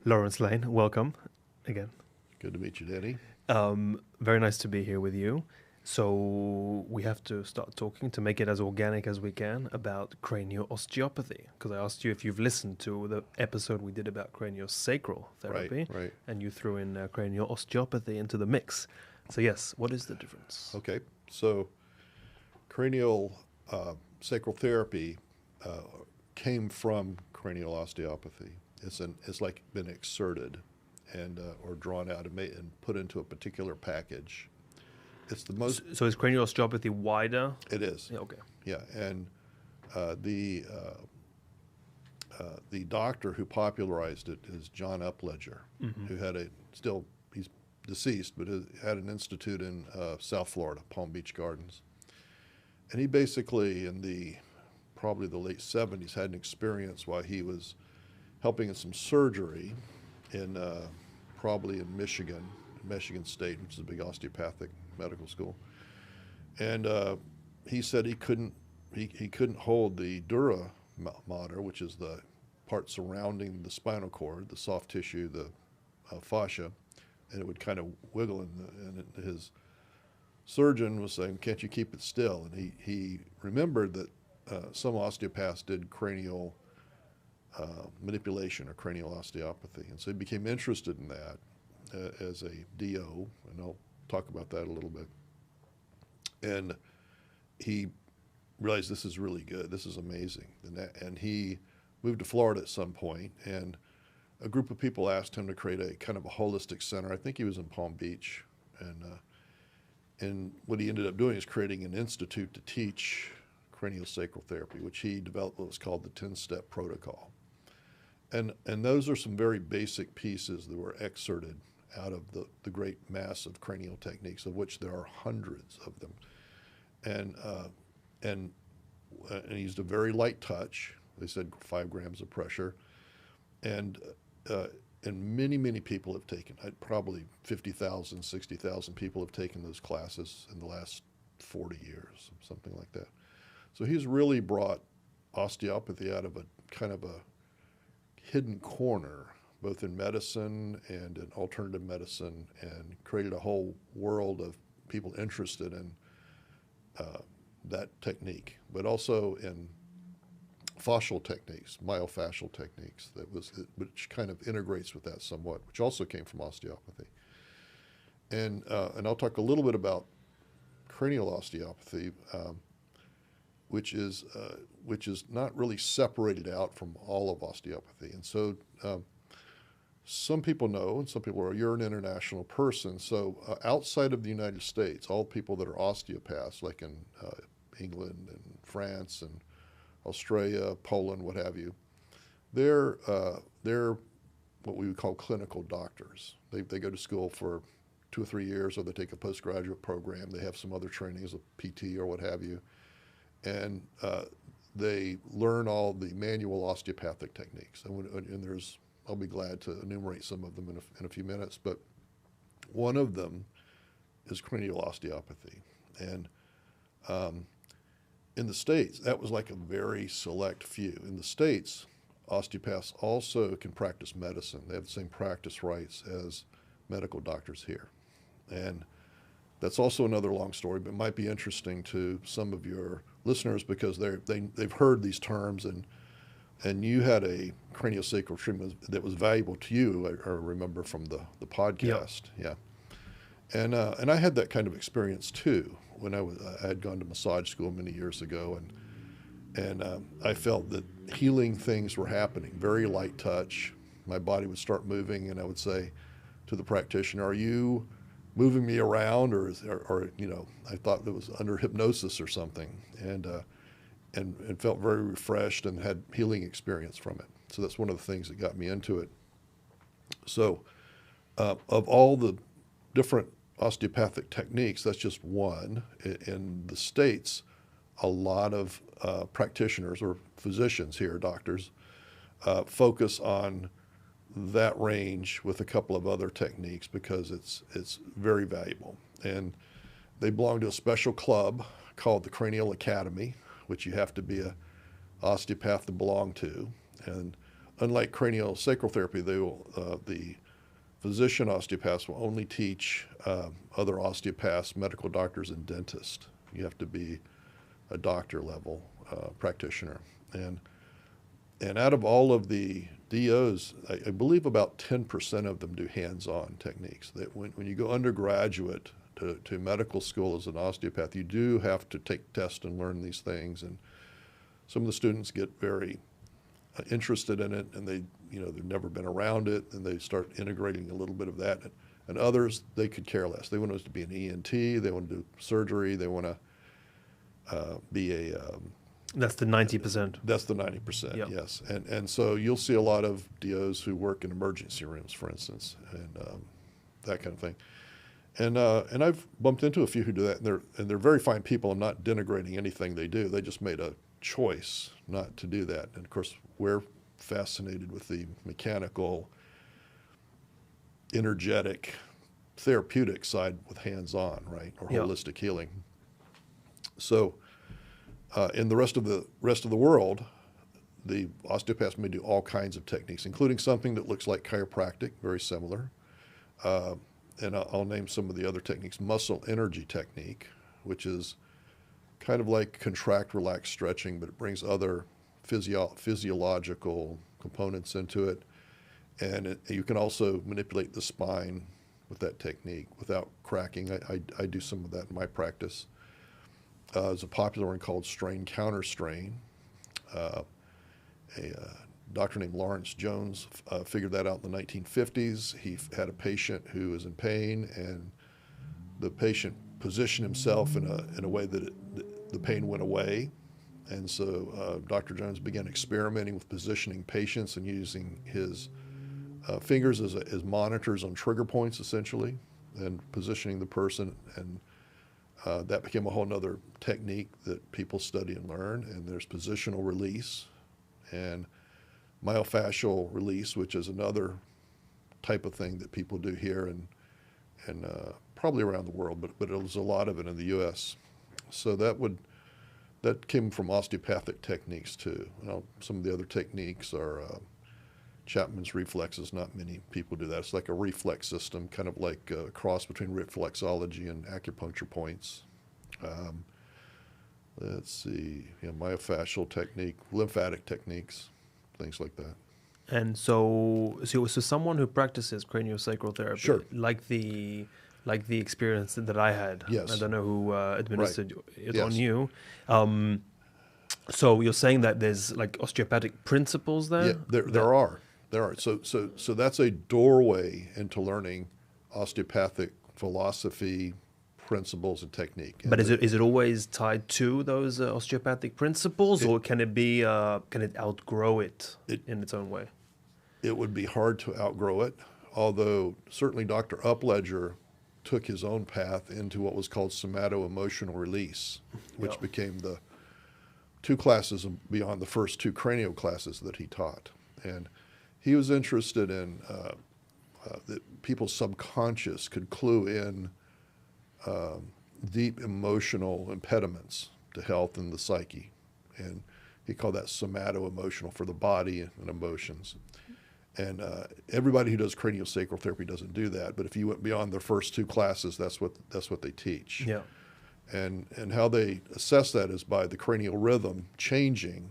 Laurence Layne, welcome again. Good to meet you, Danny. Very nice to be here with you. So we have to start talking to make it as organic as we can about cranio-osteopathy, because I asked you if you've listened to the episode we did about craniosacral Right, therapy, right. and you threw in cranio-osteopathy into the mix. So yes, what is the difference? Okay. So cranial sacral therapy came from cranial osteopathy. It's like been exerted and or drawn out and made and put into a particular package. It's the most. So is cranio-osteopathy wider? It is. Yeah, okay. Yeah, and uh, the the doctor who popularized it is John Upledger, who had he's deceased, but had an institute in South Florida, Palm Beach Gardens, and he basically probably the late 70s had an experience while he was helping in some surgery in probably in Michigan State, which is a big osteopathic medical school, and he said he couldn't hold the dura mater, which is the part surrounding the spinal cord, the soft tissue, the fascia, and it would kind of wiggle. And his surgeon was saying, "Can't you keep it still?" And he remembered that some osteopaths did cranial manipulation or cranial osteopathy, and so he became interested in that as a DO, and I'll talk about that a little bit. And he realized this is really good, this is amazing, and he moved to Florida at some point, and a group of people asked him to create a kind of a holistic center. I think he was in Palm Beach, and what he ended up doing is creating an institute to teach craniosacral therapy, which he developed what was called the 10-step protocol. And those are some very basic pieces that were excerpted out of the great mass of cranial techniques, of which there are hundreds of them. And and he used a very light touch. They said 5 grams of pressure, and many people have taken. Probably 50,000, 60,000 people have taken those classes in the last 40 years, something like that. So he's really brought osteopathy out of a kind of a hidden corner, both in medicine and in alternative medicine, and created a whole world of people interested in that technique, but also in fascial techniques, myofascial techniques, which kind of integrates with that somewhat, which also came from osteopathy. And I'll talk a little bit about cranial osteopathy, which is not really separated out from all of osteopathy. And so some people know, and some people are, you're an international person. So outside of the United States, all people that are osteopaths, like in England and France and Australia, Poland, what have you, they're what we would call clinical doctors. They go to school for 2 or 3 years, or they take a postgraduate program. They have some other training as a PT or what have you. And they learn all the manual osteopathic techniques. And I'll be glad to enumerate some of them in a few minutes, but one of them is cranial osteopathy. And in the States, that was like a very select few. In the States, osteopaths also can practice medicine. They have the same practice rights as medical doctors here. And that's also another long story, but might be interesting to some of your listeners because they've heard these terms, and you had a craniosacral treatment that was valuable to you. I remember from the podcast. Yep. Yeah, and I had that kind of experience too when I had gone to massage school many years ago, and I felt that healing things were happening. Very light touch. My body would start moving, and I would say to the practitioner, "Are you moving me around, or I thought it was under hypnosis or something," and felt very refreshed and had healing experience from it. So that's one of the things that got me into it. So of all the different osteopathic techniques, that's just one. In the States, a lot of practitioners or physicians here, doctors, focus on that range with a couple of other techniques because it's very valuable. And they belong to a special club called the Cranial Academy, which you have to be a osteopath to belong to. And unlike craniosacral therapy, the physician osteopaths will only teach other osteopaths, medical doctors, and dentists. You have to be a doctor level practitioner. And out of all of the DOs, I believe about 10% of them do hands-on techniques. That when you go undergraduate to medical school as an osteopath, you do have to take tests and learn these things. And some of the students get very interested in it, and they've never been around it, and they start integrating a little bit of that. And others, they could care less. They want us to be an ENT, they want to do surgery, they want to be a... That's the 90%. That's the 90%, Yep. yes. And so you'll see a lot of DOs who work in emergency rooms, for instance, and that kind of thing. And I've bumped into a few who do that, and they're very fine people. I'm not denigrating anything they do. They just made a choice not to do that. And of course, we're fascinated with the mechanical, energetic, therapeutic side with hands-on, right, or Yep. holistic healing. So in the rest of the world, the osteopaths may do all kinds of techniques, including something that looks like chiropractic, very similar. And I'll name some of the other techniques. Muscle energy technique, which is kind of like contract, relax, stretching, but it brings other physiological components into it. And you can also manipulate the spine with that technique without cracking. I do some of that in my practice. There's a popular one called strain counter strain. A doctor named Laurence Jones figured that out in the 1950s. He had a patient who was in pain, and the patient positioned himself in a way that the pain went away. And so Dr. Jones began experimenting with positioning patients and using his fingers as monitors on trigger points, essentially, and positioning the person. And that became a whole nother technique that people study and learn. And there's positional release and myofascial release, which is another type of thing that people do here and probably around the world, but there's a lot of it in the U.S. So that came from osteopathic techniques too. Some of the other techniques are Chapman's reflexes. Not many people do that. It's like a reflex system, kind of like a cross between reflexology and acupuncture points. Let's see, myofascial technique, lymphatic techniques, things like that. And so someone who practices craniosacral therapy, Sure. like the experience that I had. Yes. I don't know who administered it on Yes. you. So you're saying that there's like osteopathic principles there? Yeah, there are. So that's a doorway into learning osteopathic philosophy, principles, and technique. But is it always tied to those osteopathic principles, or can it outgrow it in its own way? It would be hard to outgrow it, although certainly Dr. Upledger took his own path into what was called somato-emotional release, which became the 2 classes beyond the first 2 cranial classes that he taught. And he was interested in that people's subconscious could clue in deep emotional impediments to health and the psyche. And he called that somato-emotional, for the body and emotions. And everybody who does craniosacral therapy doesn't do that. But if you went beyond the first 2 classes, that's what they teach. Yeah. And how they assess that is by the cranial rhythm changing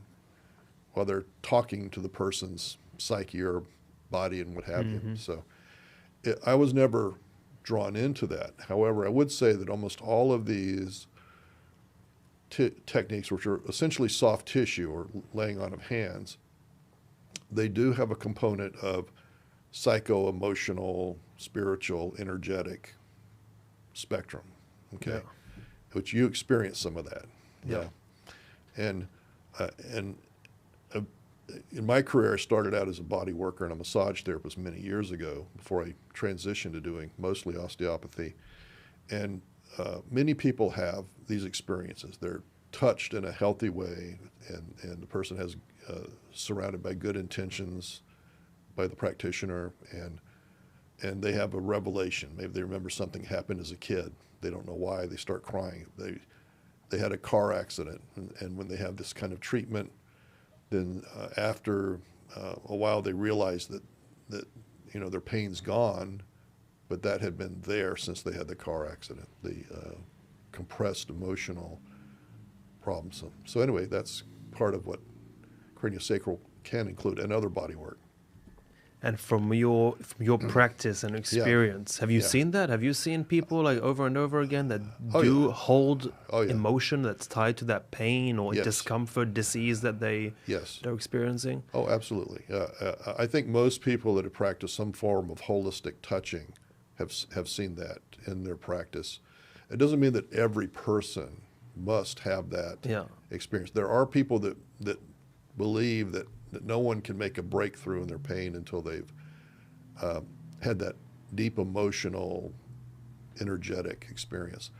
while they're talking to the person's psyche or body and what have you. So I was never drawn into that. However, I would say that almost all of these techniques, which are essentially soft tissue or laying on of hands, they do have a component of psycho-emotional, spiritual, energetic spectrum, okay? Yeah. Which you experience some of that. Yeah. And in my career, I started out as a body worker and a massage therapist many years ago before I transitioned to doing mostly osteopathy. And many people have these experiences. They're touched in a healthy way, and the person has surrounded by good intentions by the practitioner, and they have a revelation. Maybe they remember something happened as a kid. They don't know why. They start crying. They had a car accident, and when they have this kind of treatment, then after a while they realized that their pain's gone, but that had been there since they had the car accident, the compressed emotional problems. So anyway, that's part of what craniosacral can include, and other body work. And from your practice and experience, have you seen that? Have you seen people like over and over again that hold emotion that's tied to that pain or discomfort, disease that they're experiencing? Oh, absolutely. I think most people that have practiced some form of holistic touching have seen that in their practice. It doesn't mean that every person must have that experience. There are people that believe that no one can make a breakthrough in their pain until they've had that deep emotional, energetic experience.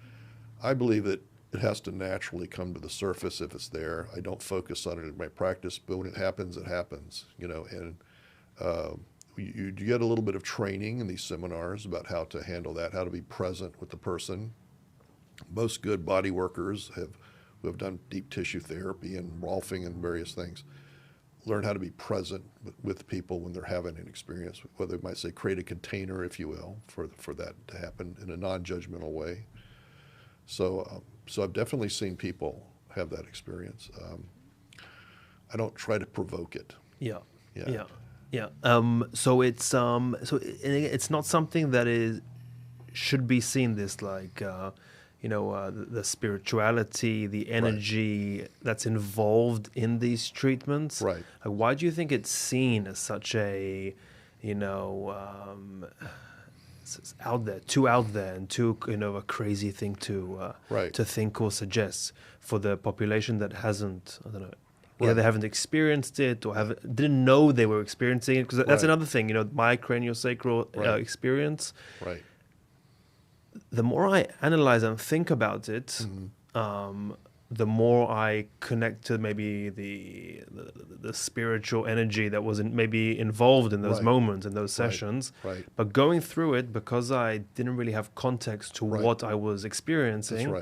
I believe that it has to naturally come to the surface if it's there. I don't focus on it in my practice, but when it happens, and you get a little bit of training in these seminars about how to handle that, how to be present with the person. Most good body workers who have done deep tissue therapy and Rolfing and various things learn how to be present with people when they're having an experience, whether they might say create a container, if you will, for that to happen in a non-judgmental way. So I've definitely seen people have that experience. I don't try to provoke it. Yeah. So it's not something that should be seen this like the spirituality, the energy that's involved in these treatments. Right. Like, why do you think it's seen as such a, out there, and too, a crazy thing to think or suggest for the population that hasn't, I don't know, either they haven't experienced it or didn't know they were experiencing it? Because that's another thing, my craniosacral experience. Right. The more I analyze and think about it, the more I connect to maybe the spiritual energy that was maybe involved in those moments, in those sessions. Right. But going through it, because I didn't really have context to what I was experiencing,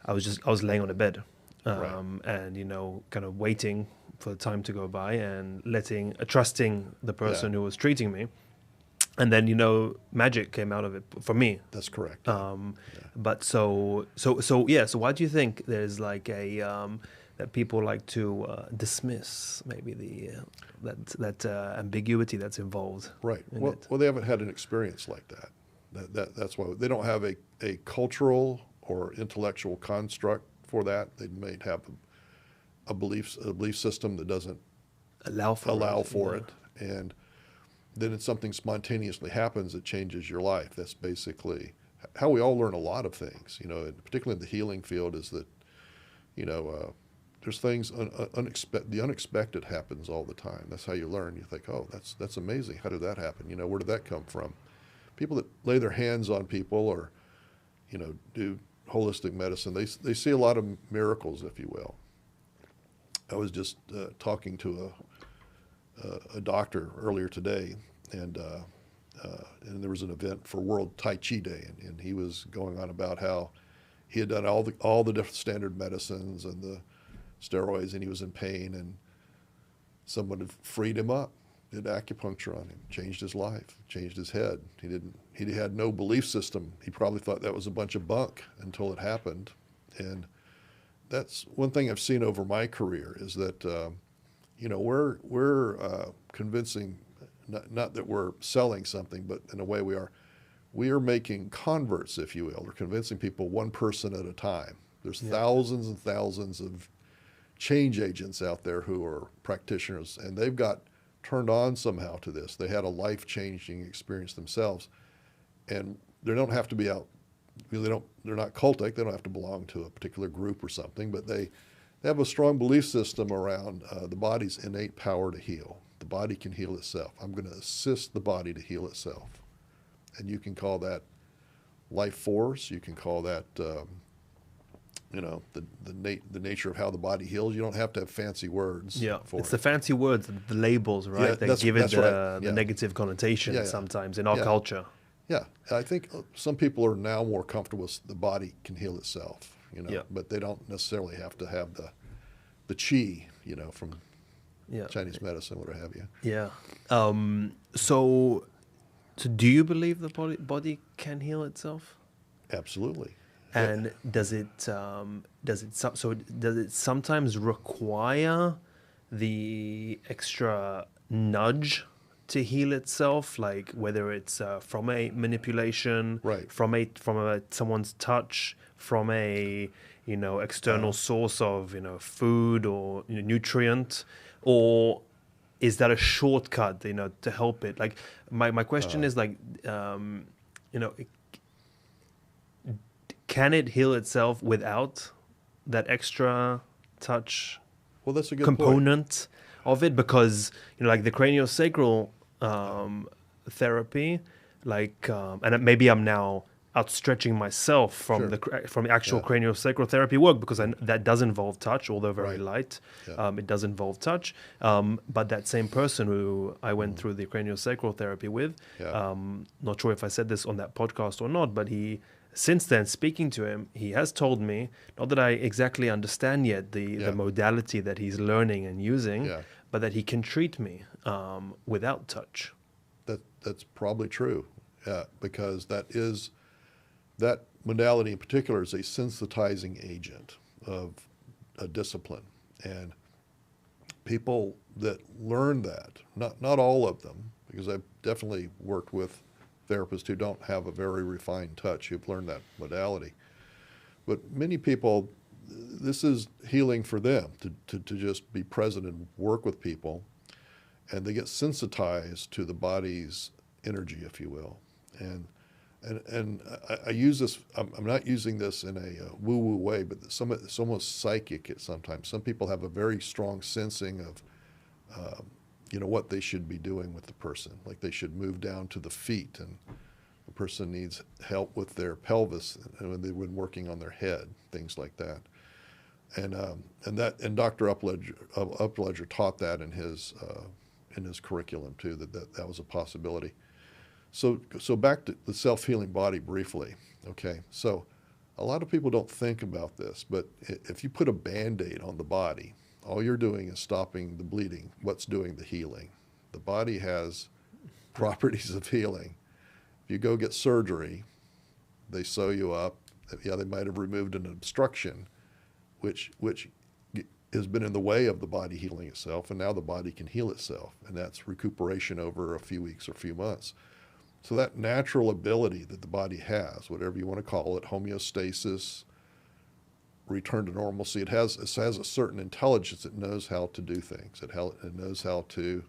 I was laying on a bed, and kind of waiting for the time to go by and trusting the person who was treating me. And then, magic came out of it for me. That's correct. But so why do you think there's like that people like to dismiss maybe that ambiguity that's involved? Right. Well, they haven't had an experience like that. That's why they don't have a cultural or intellectual construct for that. They may have a belief system that doesn't allow for it. And then it's something spontaneously happens that changes your life. That's basically how we all learn a lot of things, particularly in the healing field, is that, there's things, the unexpected happens all the time. That's how you learn. You think, oh, that's amazing. How did that happen? Where did that come from? People that lay their hands on people or, do holistic medicine, they see a lot of miracles, if you will. I was just talking to a doctor earlier today, and there was an event for World Tai Chi Day, and he was going on about how he had done all the different standard medicines and the steroids, and he was in pain, and someone had freed him up, did acupuncture on him, changed his life, changed his head. He had no belief system. He probably thought that was a bunch of bunk until it happened, and that's one thing I've seen over my career is that. We're convincing, not that we're selling something, but in a way we are making converts, if you will. We're convincing people one person at a time. There's thousands and thousands of change agents out there who are practitioners, and they've got turned on somehow to this. They had a life-changing experience themselves, and they don't have to be out. They're not cultic. They don't have to belong to a particular group or something, but they have a strong belief system around the body's innate power to heal. The body can heal itself. I'm going to assist the body to heal itself. And you can call that life force. You can call that, the nature of how the body heals. You don't have to have fancy words for it. It's the fancy words, the labels, right? They give it the negative connotation sometimes in our culture. Yeah, I think some people are now more comfortable with the body can heal itself. But they don't necessarily have to have the chi, from Yeah. Chinese medicine, what have you. Yeah. So do you believe the body can heal itself? Absolutely. And does it sometimes require the extra nudge to heal itself, like whether it's from a manipulation, Right. from someone's touch, from a external source of food or nutrient, or is that a shortcut to help it? Like my question is like can it heal itself without that extra touch Well, that's a good point. component of it? Because like the craniosacral therapy, like and maybe I'm now outstretching myself from Sure. from the actual Yeah. craniosacral therapy work, because that does involve touch, although very Right. light. Yeah. It does involve touch. But that same person who I went through the craniosacral therapy with, Yeah. not sure if I said this on that podcast or not, but since then, speaking to him, he has told me, not that I exactly understand yet the modality that he's learning and using, Yeah. but that he can treat me without touch. That's probably true, because that modality in particular is a sensitizing agent of a discipline, and people that learn that, not all of them, because I've definitely worked with therapists who don't have a very refined touch, who've learned that modality, but many people, this is healing for them to just be present and work with people, and they get sensitized to the body's energy, if you will. And I use this, I'm not using this in a woo-woo way, but it's almost psychic at sometimes. Some people have a very strong sensing of, what they should be doing with the person. Like they should move down to the feet, and the person needs help with their pelvis when they've been working on their head, things like that. And Dr. Upledger taught that in his curriculum too, that was a possibility. So back to the self-healing body briefly. Okay, so a lot of people don't think about this, but if you put a Band-Aid on the body, all you're doing is stopping the bleeding. What's doing the healing? The body has properties of healing. If you go get surgery, they sew you up. Yeah, they might have removed an obstruction, which has been in the way of the body healing itself, and now the body can heal itself, and that's recuperation over a few weeks or a few months. So that natural ability that the body has, whatever you want to call it, homeostasis, return to normalcy, it has a certain intelligence. It knows how to do things. It knows how to,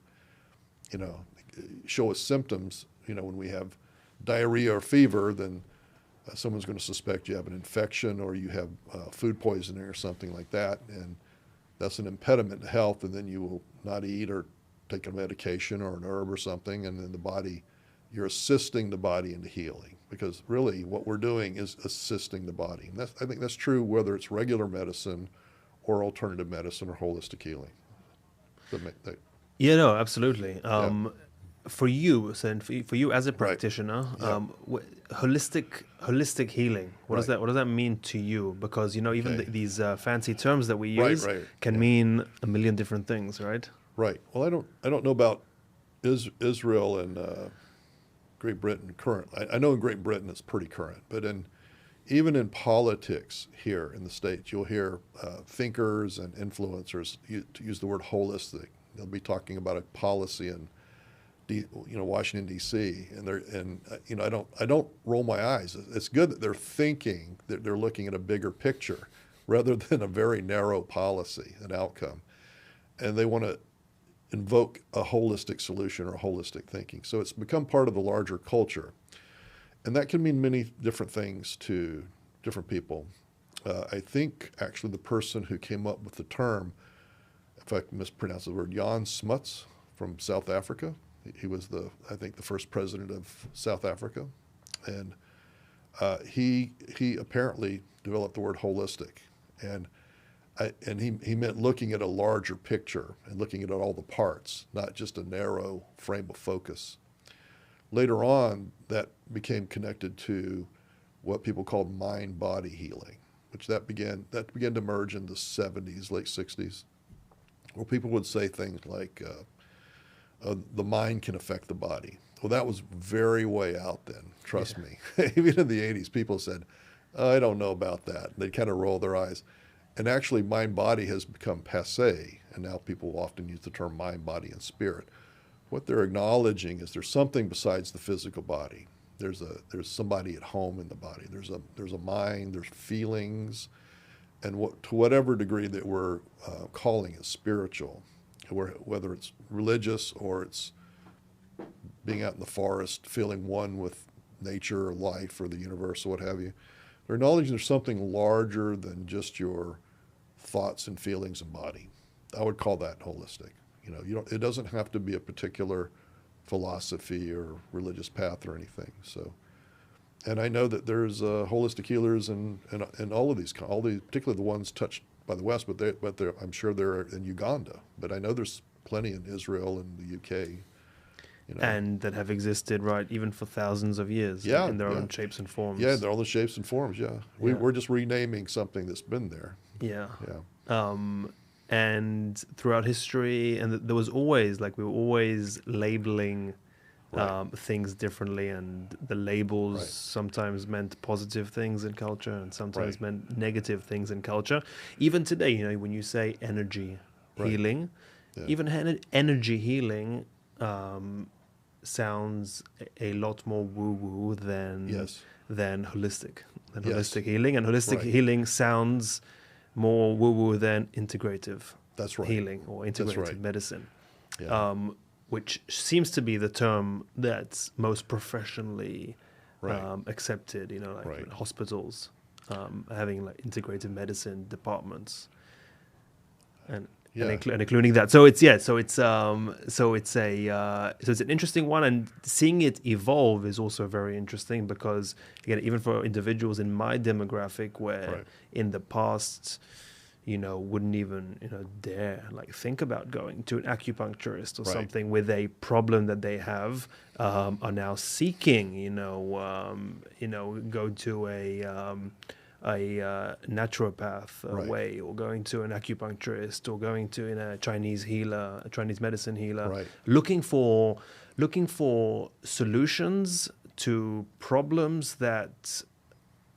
show us symptoms. When we have diarrhea or fever, then someone's going to suspect you have an infection or you have food poisoning or something like that, and that's an impediment to health, and then you will not eat or take a medication or an herb or something, and then you're assisting the body into healing, because really what we're doing is assisting the body. And I think that's true whether it's regular medicine or alternative medicine or holistic healing. Yeah, no, absolutely. Yeah. For you, for you as a practitioner, Yeah. Holistic healing. What does that mean to you? Because even Okay. these fancy terms that we use Right. can mean a million different things, right? Right. Well, I don't know about Israel and Great Britain current. I know in Great Britain it's pretty current, but even in politics here in the States, you'll hear thinkers and influencers use the word holistic. They'll be talking about a policy in Washington D.C. and I don't roll my eyes. It's good that they're thinking, that they're looking at a bigger picture rather than a very narrow policy, an outcome, and they want to invoke a holistic solution or holistic thinking. So it's become part of the larger culture, and that can mean many different things to different people. I think actually the person who came up with the term, if I can mispronounce the word, Jan Smuts from South Africa. He was I think the first president of South Africa, and he apparently developed the word holistic, and he meant looking at a larger picture and looking at all the parts, not just a narrow frame of focus. Later on, that became connected to what people called mind-body healing, which that began to emerge in the 70s, late 60s. where people would say things like, the mind can affect the body. Well, that was very way out then, trust me. Even in the 80s, people said, I don't know about that. They'd kind of roll their eyes. And actually, mind-body has become passé, and now people often use the term mind, body, and spirit. What they're acknowledging is there's something besides the physical body. There's somebody at home in the body. There's a mind, there's feelings, and to whatever degree that we're calling it spiritual, whether it's religious or it's being out in the forest, feeling one with nature or life or the universe or what have you, they're acknowledging there's something larger than just your thoughts and feelings and body. I would call that holistic. It doesn't have to be a particular philosophy or religious path or anything. So, and I know that there's holistic healers and all these, particularly the ones touched by the West, but I'm sure they're in Uganda. But I know there's plenty in Israel and the UK. And that have existed, right, even for thousands of years, in their own shapes and forms. Yeah, they're all the shapes and forms. Yeah, we're just renaming something that's been there. Yeah. Yeah. And throughout history, and there was always, we were always labeling things differently, and the labels sometimes meant positive things in culture and sometimes meant negative things in culture. Even today, when you say energy healing, even energy healing sounds a lot more woo-woo than holistic, holistic healing. And holistic healing sounds more woo-woo than integrative healing or integrated medicine, which seems to be the term that's most professionally accepted, in hospitals, having integrative medicine departments and including that. So it's an interesting one, and seeing it evolve is also very interesting because, again, even for individuals in my demographic where in the past, wouldn't even dare think about going to an acupuncturist or something with a problem that they have, are now seeking go to a naturopath way, or going to an acupuncturist, or going to a Chinese medicine healer, looking for solutions to problems that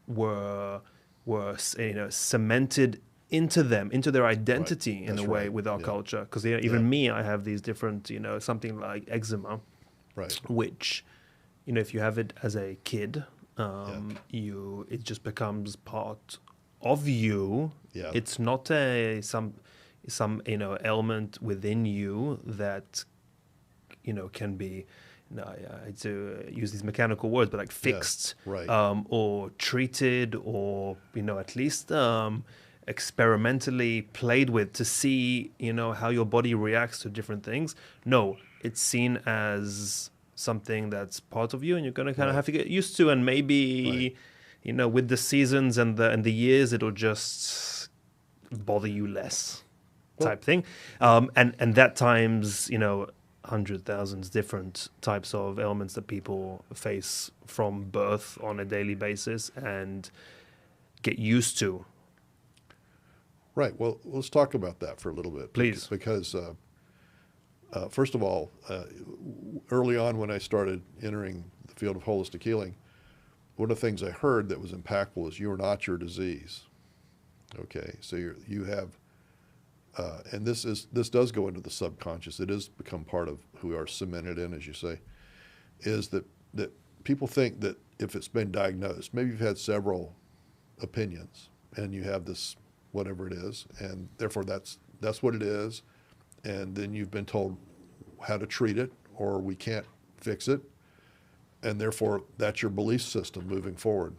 were cemented into their identity in a way with our culture. Because even me, I have these different, something like eczema, which, if you have it as a kid, it just becomes part of you. It's not some ailment within you that can be, I hate to use these mechanical words, but fixed, or treated, or at least experimentally played with to see how your body reacts to different things. No, it's seen as something that's part of you, and you're going to kind of have to get used to, and maybe with the seasons and the years, it'll just bother you less, type thing, and that times 100,000 different types of ailments that people face from birth on a daily basis and get used to. Right. Well, let's talk about that for a little bit, please, because first of all, early on when I started entering the field of holistic healing, one of the things I heard that was impactful is you're not your disease. Okay, so you have, and this does go into the subconscious. It has become part of who we are cemented in, as you say, is that people think that if it's been diagnosed, maybe you've had several opinions and you have this whatever it is, and therefore that's what it is. And then you've been told how to treat it, or we can't fix it, and therefore that's your belief system moving forward.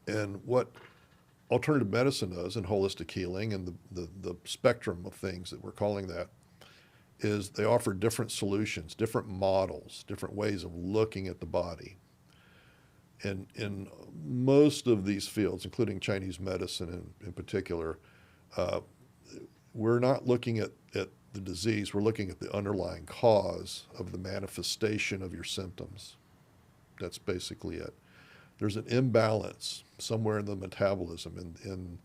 And what alternative medicine does, and holistic healing, and the spectrum of things that we're calling that, is they offer different solutions, different models, different ways of looking at the body. And in most of these fields, including Chinese medicine in particular, we're not looking at the disease, we're looking at the underlying cause of the manifestation of your symptoms. That's basically it. There's an imbalance somewhere in the metabolism, in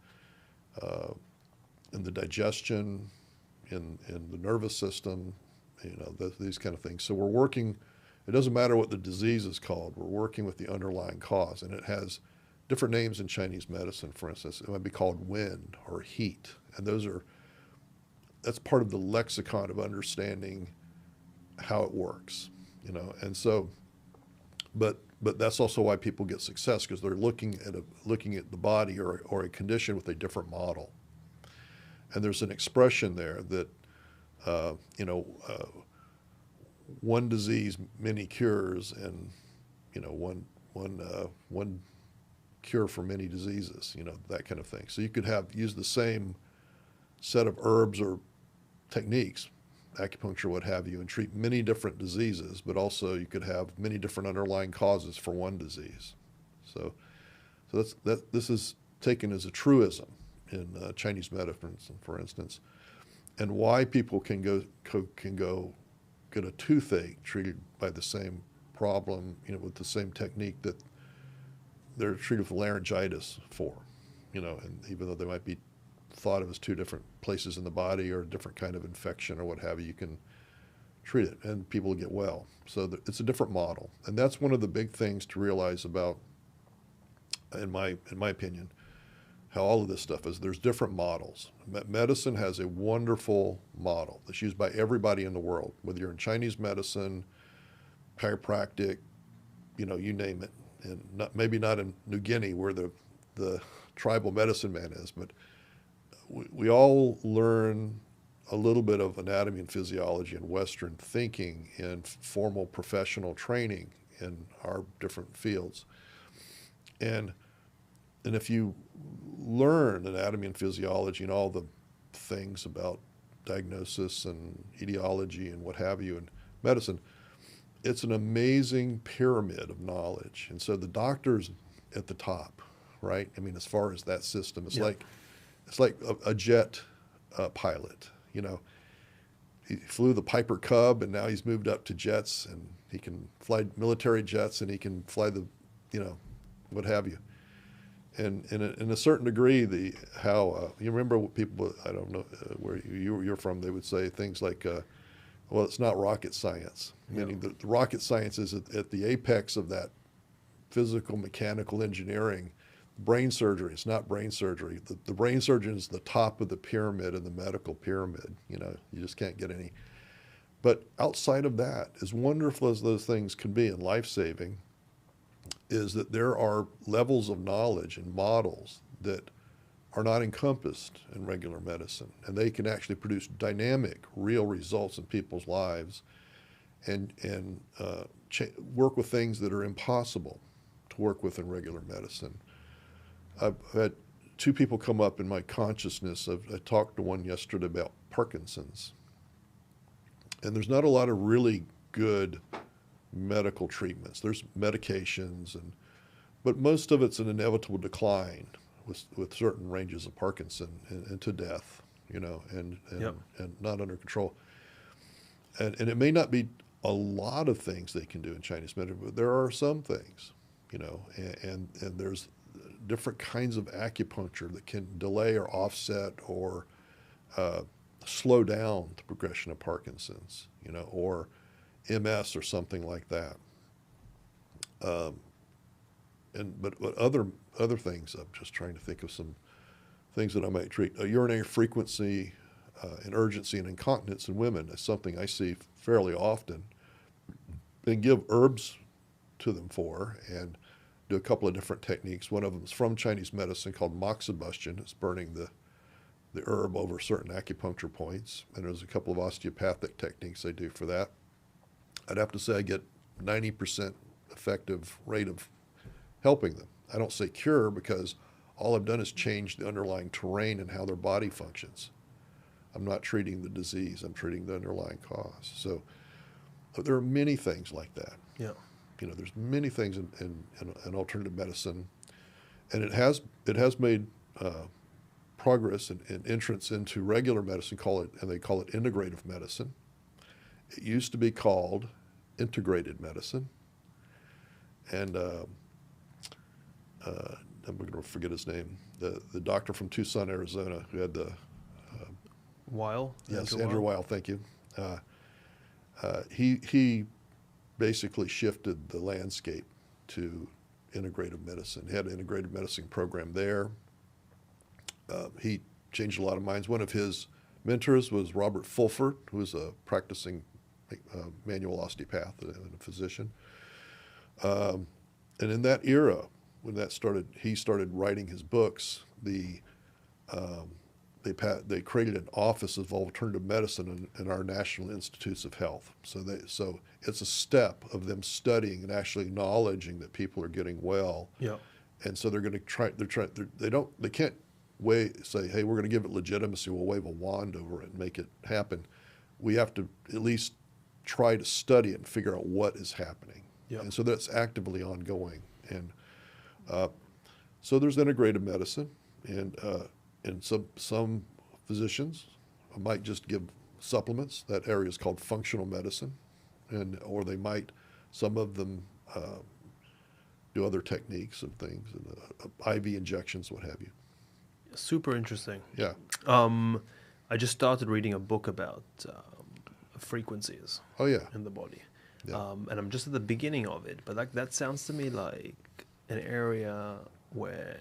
the digestion, in the nervous system, these kind of things. So we're working. It doesn't matter what the disease is called. We're working with the underlying cause, and it has different names in Chinese medicine. For instance, it might be called wind or heat, and that's part of the lexicon of understanding how it works, And so, but that's also why people get success, because they're looking at the body or a condition with a different model. And there's an expression there that one disease, many cures, and one cure for many diseases, that kind of thing. So you could use the same set of herbs or techniques, acupuncture, what have you, and treat many different diseases, but also you could have many different underlying causes for one disease. So this is taken as a truism in Chinese medicine, for instance, and why people can go get a toothache treated by the same problem, with the same technique that they're treated for laryngitis for, and even though they might be thought of as two different places in the body or a different kind of infection or what have you, you can treat it and people get well. So it's a different model, and that's one of the big things to realize about, in my opinion, how all of this stuff is. There's different models. Medicine has a wonderful model that's used by everybody in the world, whether you're in Chinese medicine, chiropractic, you name it, and maybe not in New Guinea where the tribal medicine man is, but we all learn a little bit of anatomy and physiology and Western thinking in formal professional training in our different fields. And if you learn anatomy and physiology and all the things about diagnosis and etiology and what have you in medicine, it's an amazing pyramid of knowledge. And so the doctor's at the top, right? I mean, as far as that system, it's like a jet pilot. He flew the Piper Cub, and now he's moved up to jets, and he can fly military jets, and he can fly the, what have you. And in a certain degree, you remember what people, I don't know where you're from, they would say things like, well, it's not rocket science, meaning the rocket science is at the apex of that physical, mechanical engineering. Brain surgery, it's not brain surgery. The brain surgeon is the top of the pyramid in the medical pyramid. You just can't get any. But outside of that, as wonderful as those things can be and life-saving, is that there are levels of knowledge and models that are not encompassed in regular medicine. And they can actually produce dynamic, real results in people's lives and work with things that are impossible to work with in regular medicine. I've had two people come up in my consciousness. I talked to one yesterday about Parkinson's. And there's not a lot of really good medical treatments. There's medications, but most of it's an inevitable decline with certain ranges of Parkinson and to death, and not under control. And it may not be a lot of things they can do in Chinese medicine, but there are some things, and there's different kinds of acupuncture that can delay or offset or slow down the progression of Parkinson's, or MS or something like that. But other things, I'm just trying to think of some things that I might treat. Urinary frequency and urgency and incontinence in women is something I see fairly often, and give herbs to them for, and do a couple of different techniques. One of them is from Chinese medicine called moxibustion. It's burning the herb over certain acupuncture points. And there's a couple of osteopathic techniques I do for that. I'd have to say I get 90% effective rate of helping them. I don't say cure, because all I've done is change the underlying terrain and how their body functions. I'm not treating the disease, I'm treating the underlying cause. So there are many things like that. Yeah. There's many things in alternative medicine, and it has made progress and entrance into regular medicine. They call it integrative medicine. It used to be called integrated medicine, and I'm going to forget his name. The doctor from Tucson, Arizona, who had the Weil. Yes, Andrew Weil, thank you. He basically shifted the landscape to integrative medicine. He had an integrative medicine program there. He changed a lot of minds. One of his mentors was Robert Fulford, who was a practicing manual osteopath and a physician. And in that era, when that started, he started writing his books. They created an office of alternative medicine in our National Institutes of Health. So it's a step of them studying and actually acknowledging that people are getting well. Yeah. And so they're going to try. They can't say, hey, we're going to give it legitimacy. We'll wave a wand over it and make it happen. We have to at least try to study it and figure out what is happening. Yeah. And so that's actively ongoing. And so there's integrative medicine, and some physicians might just give supplements. That area is called functional medicine, or they might, some of them do other techniques and things, and IV injections, what have you. Super interesting. Yeah. I just started reading a book about frequencies. Oh yeah. In the body. Yeah. And I'm just at the beginning of it, but that sounds to me like an area where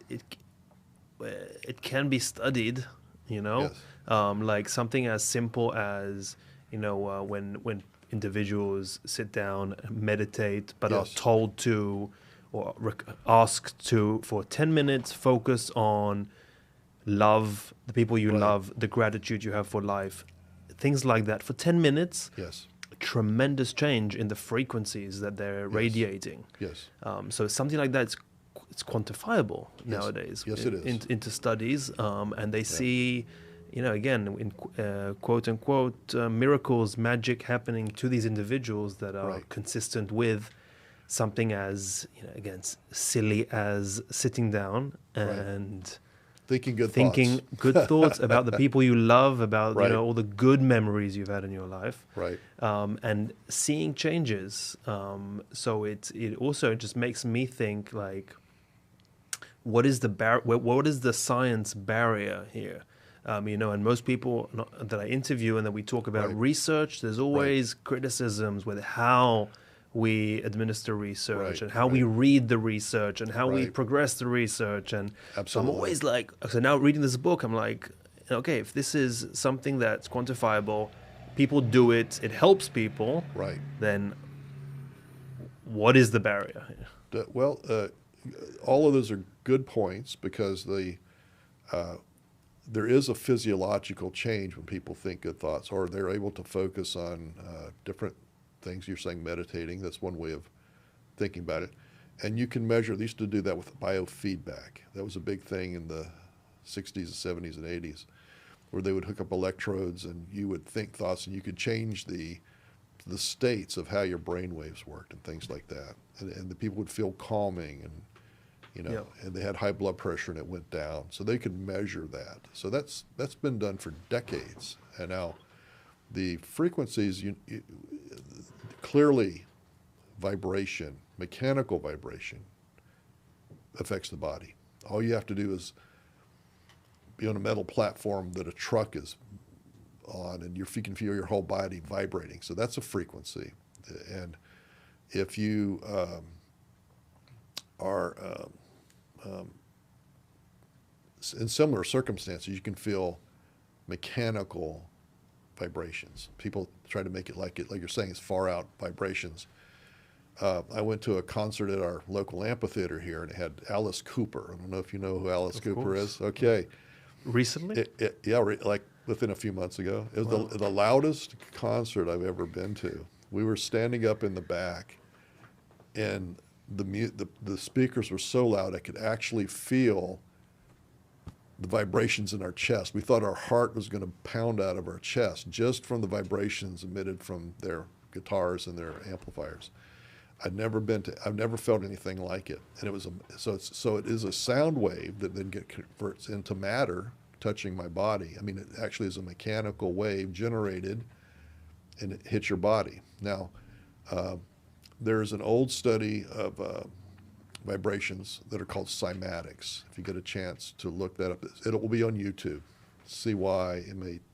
it can be studied, you know. Yes. Like something as simple as, you know, when individuals sit down and meditate, but Yes. are told to or asked to for 10 minutes focus on love, the people you Right. love, the gratitude you have for life, things like that for 10 minutes. Yes. Tremendous change in the frequencies that they're radiating. Yes. So something like that, it's quantifiable Yes. nowadays. Yes, it is. Into studies, and they see, you know, again, in quote unquote miracles, magic happening to these individuals that are Right. consistent with something as, you know, again, silly as sitting down and Thinking good thinking thoughts. good thoughts about the people you love, about Right. you know, all the good memories you've had in your life, Right. and seeing changes. So it also just makes me think, like, what is the science barrier here? You know, and most people that I interview and that we talk about Right. research, there's always criticisms with how we administer research Right, and how we read the research and how we Right. progress the research. And so I'm Absolutely. always like, so now reading this book, I'm like, okay, if this is something that's quantifiable, people do it, it helps people, Right. then what is the barrier here? Well, all of those are good points because there is a physiological change when people think good thoughts, or they're able to focus on different things. You're saying meditating, that's one way of thinking about it. And you can measure, they used to do that with biofeedback. That was a big thing in the 60s, 70s, and 80s, where they would hook up electrodes and you would think thoughts and you could change the states of how your brain waves worked and things like that. And the people would feel calming and, you know, Yeah. and they had high blood pressure and it went down. So they could measure that. So that's been done for decades. And now the frequencies, clearly vibration, mechanical vibration affects the body. All you have to do is be on a metal platform that a truck is on, and you can feel your whole body vibrating. So that's a frequency. And if you are in similar circumstances, you can feel mechanical vibrations. People try to make it like you're saying, it's far out vibrations. I went to a concert at our local amphitheater here, and it had Alice Cooper. I don't know if you know who Alice Cooper is. Okay. Recently? Like within a few months ago. It was the loudest concert I've ever been to. We were standing up in the back, and the speakers were so loud I could actually feel the vibrations in our chest. We thought our heart was going to pound out of our chest just from the vibrations emitted from their guitars and their amplifiers. I've never felt anything like it. And it was so it is a sound wave that then converts into matter touching my body. I mean, it actually is a mechanical wave generated, and it hits your body. Now, there's an old study of vibrations that are called cymatics. If you get a chance to look that up, it will be on YouTube. Cymatics.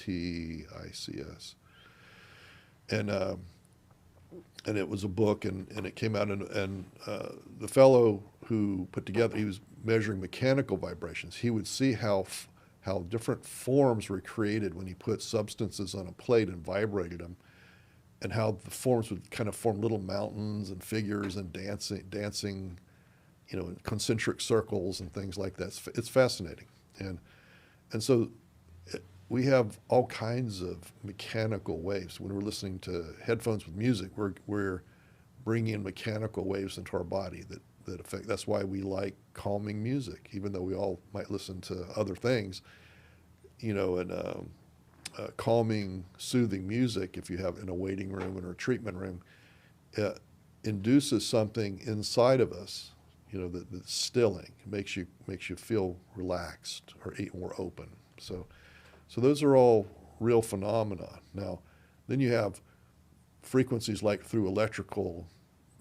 And it was a book, and it came out, and the fellow who put together, he was measuring mechanical vibrations. He would see how different forms were created when he put substances on a plate and vibrated them, and how the forms would kind of form little mountains and figures and dancing, in concentric circles and things like that. It's fascinating, and so we have all kinds of mechanical waves. When we're listening to headphones with music, we're bringing in mechanical waves into our body that affect. That's why we like calming music, even though we all might listen to other things. Calming, soothing music, if you have in a waiting room or a treatment room, induces something inside of us, that's stilling. It makes you feel relaxed or more open. So those are all real phenomena. Now, then you have frequencies like through electrical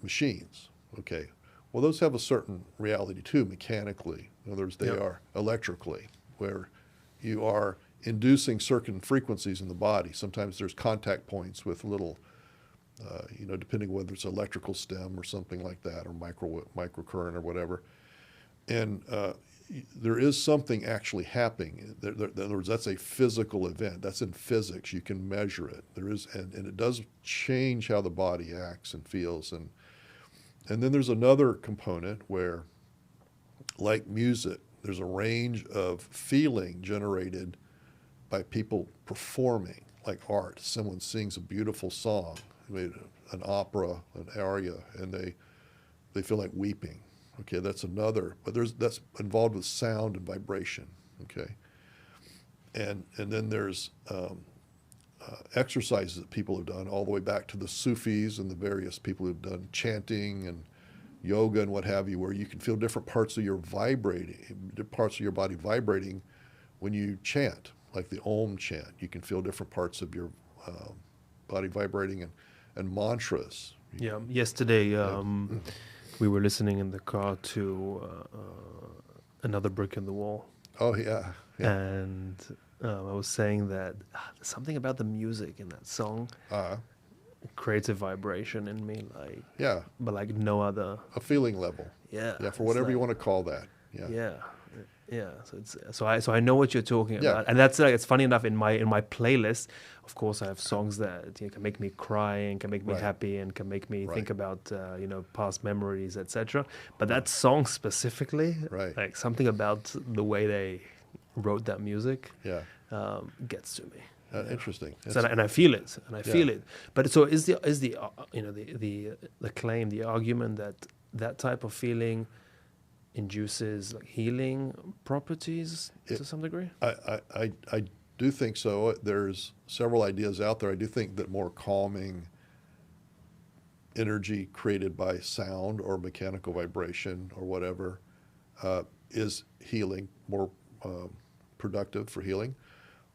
machines. Okay, well, those have a certain reality too, mechanically. In other words, they are electrically, where you are inducing certain frequencies in the body. Sometimes there's contact points with little, depending whether it's electrical stem or something like that, or microcurrent or whatever. And there is something actually happening. In other words, that's a physical event. That's in physics. You can measure it. There is, and it does change how the body acts and feels. And then there's another component where, like music, there's a range of feeling generated by people performing, like art. Someone sings a beautiful song, an opera, an aria, and they feel like weeping. Okay, that's another, but that's involved with sound and vibration. Okay, and then there's exercises that people have done all the way back to the Sufis and the various people who've done chanting and yoga and what have you, where you can feel different parts of your body vibrating when you chant, like the Om chant. You can feel different parts of your body vibrating, and mantras. Yeah, yesterday we were listening in the car to Another Brick in the Wall. Oh, yeah. And I was saying that there's something about the music in that song creates a vibration in me, but like no other. A feeling level. Yeah. Yeah, for whatever you want to call that. Yeah. So I know what you're talking about, and that's it's funny enough in my playlist. Of course, I have songs that can make me cry and can make me happy and can make me think about past memories, etc. But that song specifically, like something about the way they wrote that music, gets to me. Interesting. So, and I feel it, But so is the claim, the argument that type of feeling induces like healing properties to some degree? I do think so. There's several ideas out there. I do think that more calming energy created by sound or mechanical vibration or whatever is healing, more productive for healing.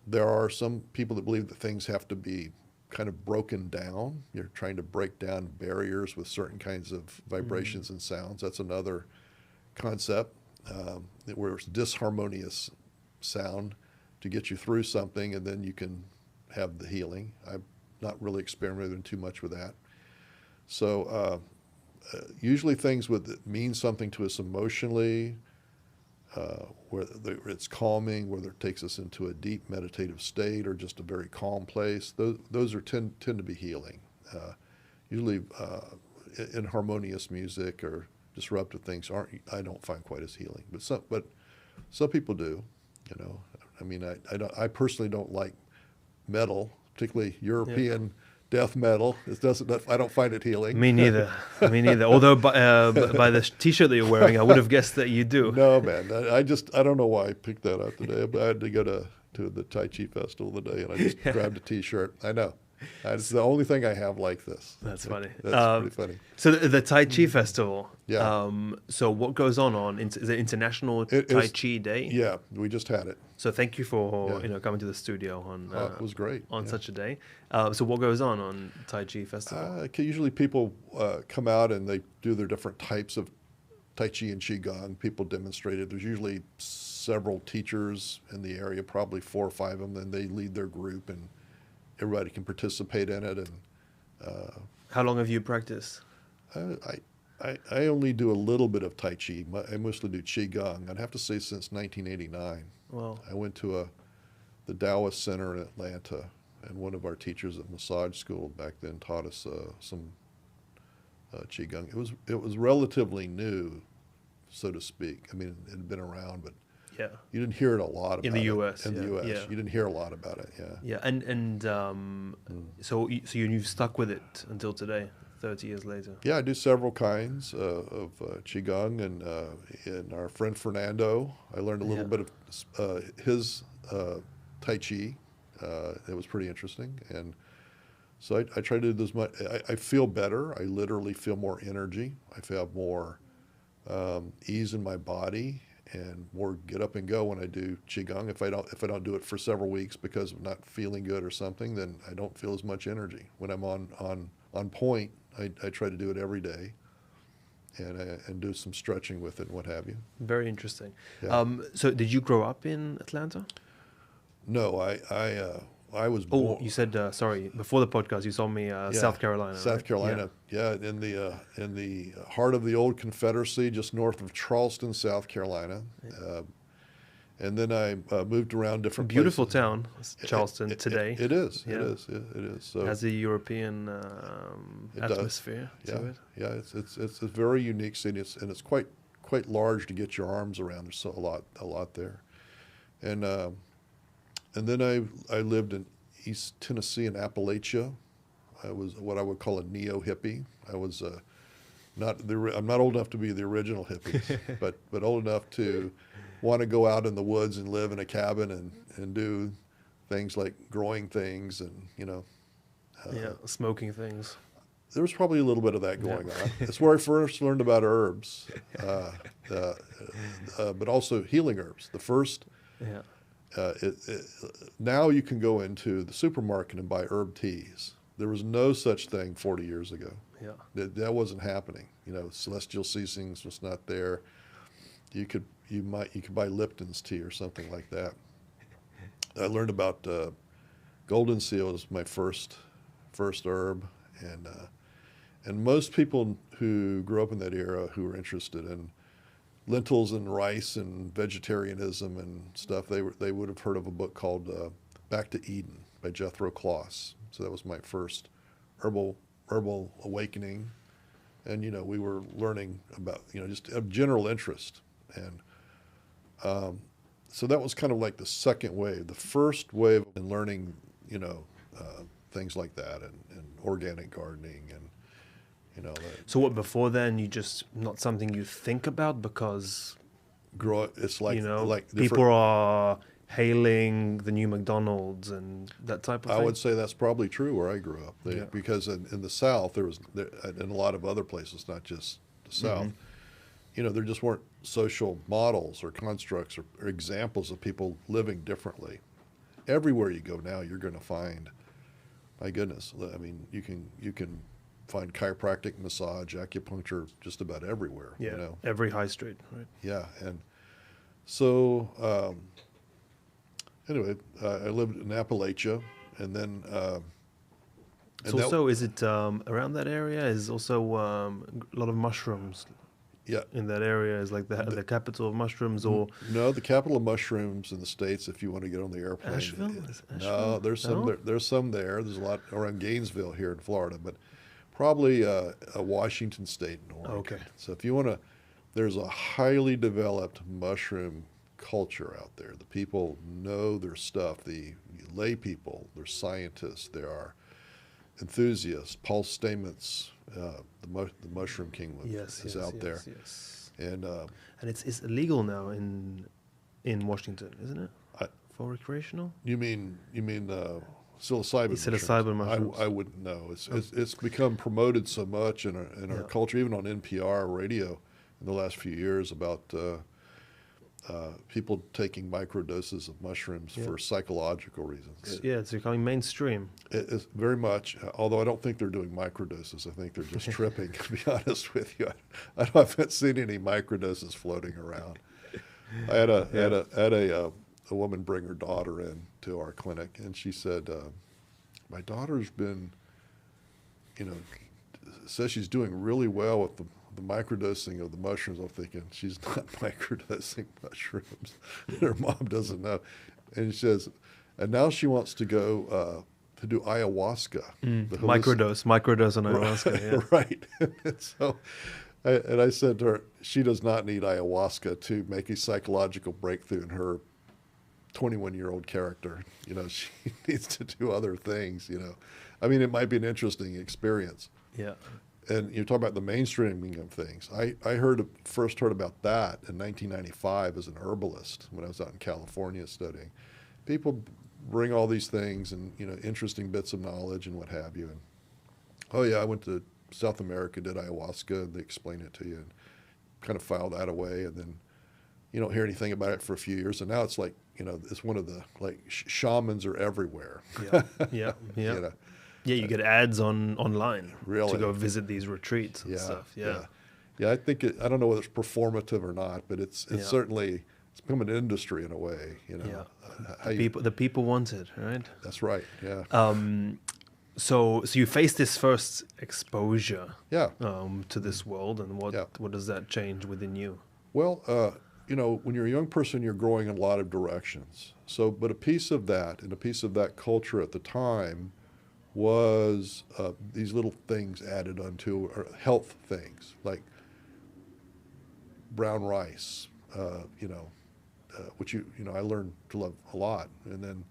There are some people that believe that things have to be kind of broken down. You're trying to break down barriers with certain kinds of vibrations and sounds. That's another concept where it's disharmonious sound to get you through something, and then you can have the healing. I've not really experimented too much with that. So usually things that mean something to us emotionally, where it's calming, whether it takes us into a deep meditative state or just a very calm place, those tend to be healing. Usually inharmonious music or disruptive things I don't find quite as healing, but some people do. I mean, I personally don't like metal, particularly European death metal. I don't find it healing. Me neither. Although by the T-shirt that you're wearing, I would have guessed that you do. No, man. I don't know why I picked that up today. But I had to go to the Tai Chi festival today, and I just grabbed a T-shirt. I know. It's the only thing I have like this. That's funny. That's pretty funny. So the Tai Chi festival. Yeah. So what goes on? Is it International Tai Chi Day? Yeah, we just had it. So thank you for coming to the studio on. It was great on such a day. So what goes on Tai Chi festival? Usually people come out and they do their different types of Tai Chi and Qigong. People demonstrated. There's usually several teachers in the area, probably 4 or 5 of them, and they lead their group, and everybody can participate in it. And How long have you practiced? I only do a little bit of Tai Chi. I mostly do Qigong. I'd have to say since 1989. Well, I went to the Taoist Center in Atlanta, and one of our teachers at massage school back then taught us some Qigong. It was relatively new, so to speak. I mean, it had been around, but yeah. you didn't hear it a lot about In the US. In the U.S., yeah. you didn't hear a lot about it. Yeah. Yeah, and so you've stuck with it until today, 30 years later. Yeah, I do several kinds of Qigong, and our friend Fernando, I learned a little bit of his Tai Chi. It was pretty interesting, and so I try to do this much. I feel better. I literally feel more energy. I feel more ease in my body and more get up and go when I do Qigong. If I don't do it for several weeks because I'm not feeling good or something, then I don't feel as much energy. When I'm on point, I try to do it every day, and do some stretching with it and what have you. Very interesting. Yeah. So did you grow up in Atlanta? No, I was born. Oh, you said sorry before the podcast. You told me South Carolina. South right? Carolina, yeah, in the heart of the old Confederacy, just north of Charleston, South Carolina. And then I moved around different Beautiful places. town, Charleston, today. It is. Yeah. It is. It is. So Has a European It does. atmosphere to it. Yeah, it's a very unique city, and it's quite large to get your arms around. There's a lot there, and then I lived in East Tennessee in Appalachia. I was what I would call a neo hippie. I was I'm not old enough to be the original hippies, but old enough to want to go out in the woods and live in a cabin and do things like growing things and Smoking things. there was probably a little bit of that going on. It's where I first learned about herbs, but also healing herbs. The first, now you can go into the supermarket and buy herb teas. There was no such thing 40 years ago. Yeah. That wasn't happening. Celestial Seasonings was not there. You could buy Lipton's tea or something like that. I learned about golden seal as my first herb, and most people who grew up in that era who were interested in lentils and rice and vegetarianism and stuff, they would have heard of a book called Back to Eden by Jethro Kloss. So that was my first herbal awakening, and we were learning about just a general interest, and so that was kind of like the second wave. The first wave in learning things like that, and organic gardening, and So what, before then you just not something you think about because it's like like people are hailing the new McDonald's and that type of thing? I would say that's probably true where I grew up, because in the South in a lot of other places, not just the South, there just weren't social models or constructs or examples of people living differently. Everywhere you go now, you're going to find, my goodness, I mean, you can find chiropractic, massage, acupuncture just about everywhere. Yeah, every high street, right? Yeah, and so anyway, I lived in Appalachia, and then. Is it around that area? Is also a lot of mushrooms. Yeah, in that area is like the capital of mushrooms, or no, the capital of mushrooms in the States. If you want to get on the airplane, Asheville? No, there's some there. There's some there. There's a lot around Gainesville here in Florida, but probably Washington State and Oregon. Okay. So if you want to, there's a highly developed mushroom culture out there. The people know their stuff. The lay people, they're scientists. There are enthusiasts. Paul Stamets, the Mushroom King, is out there. Yes. And it's illegal now in Washington, isn't it? For recreational? You mean psilocybin? Psilocybin mushrooms. I wouldn't know. It's become promoted so much in our culture, even on NPR radio in the last few years about people taking microdoses of mushrooms for psychological reasons. Yeah, it's becoming mainstream. It's very much, although I don't think they're doing microdoses. I think they're just tripping, to be honest with you. I haven't seen any microdoses floating around. I had a woman bring her daughter in to our clinic, and she said, my daughter's been, says she's doing really well with the microdosing of the mushrooms. I'm thinking, she's not microdosing mushrooms. Her mom doesn't know. And she says, and now she wants to go to do ayahuasca. Microdose on ayahuasca. Right. And so, I said to her, she does not need ayahuasca to make a psychological breakthrough in her 21-year-old character. She needs to do other things, I mean, it might be an interesting experience. Yeah. And you're talking about the mainstreaming of things. I first heard about that in 1995 as an herbalist when I was out in California studying. People bring all these things and, interesting bits of knowledge and what have you. And, oh yeah, I went to South America, did ayahuasca, and they explain it to you and kind of file that away. And then you don't hear anything about it for a few years. And now it's like, it's one of the, like, shamans are everywhere. Yeah. Yeah, you get ads online to go visit these retreats and stuff. Yeah, I think I don't know whether it's performative or not, but it's certainly it's become an industry in a way. The people want it, right? That's right. Yeah. So you face this first exposure. Yeah. To this world, and what does that change within you? Well, when you're a young person, you're growing in a lot of directions. So, but a piece of that and a piece of that culture at the time was these little things added onto health things like brown rice, which I learned to love a lot. And then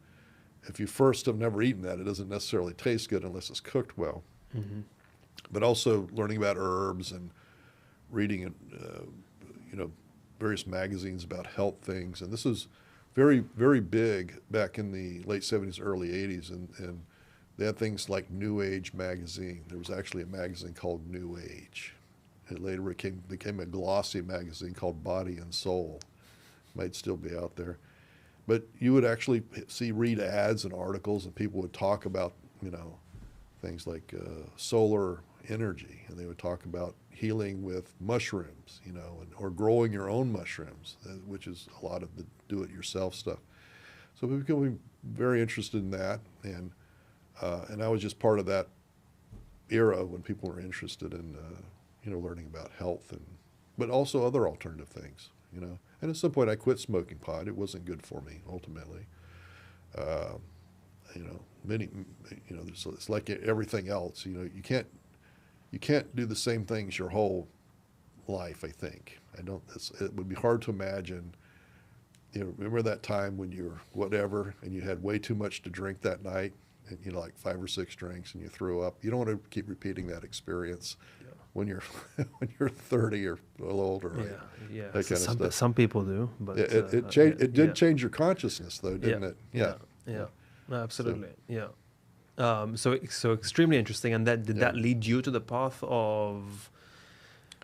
if you first have never eaten that, it doesn't necessarily taste good unless it's cooked well. Mm-hmm. But also learning about herbs and reading, various magazines about health things. And this is very, very big back in the late 70s, early 80s. And they had things like New Age magazine. There was actually a magazine called New Age. It later became a glossy magazine called Body and Soul. Might still be out there. But you would actually read ads and articles, and people would talk about, things like solar energy, and they would talk about healing with mushrooms, or growing your own mushrooms, which is a lot of the do-it-yourself stuff. So we became very interested in that, and I was just part of that era when people were interested in, learning about health but also other alternative things, And at some point I quit smoking pot. It wasn't good for me ultimately. So it's like everything else. You can't do the same things your whole life. I think it would be hard to imagine. Remember that time when you were whatever and you had way too much to drink that night, and like 5 or 6 drinks, and you threw up. You don't want to keep repeating that experience when you're 30 or a little older. Right? Yeah. That kind of stuff. Some people do, but it did change your consciousness, though, didn't it? Yeah. No, absolutely. So extremely interesting. And did that lead you to the path of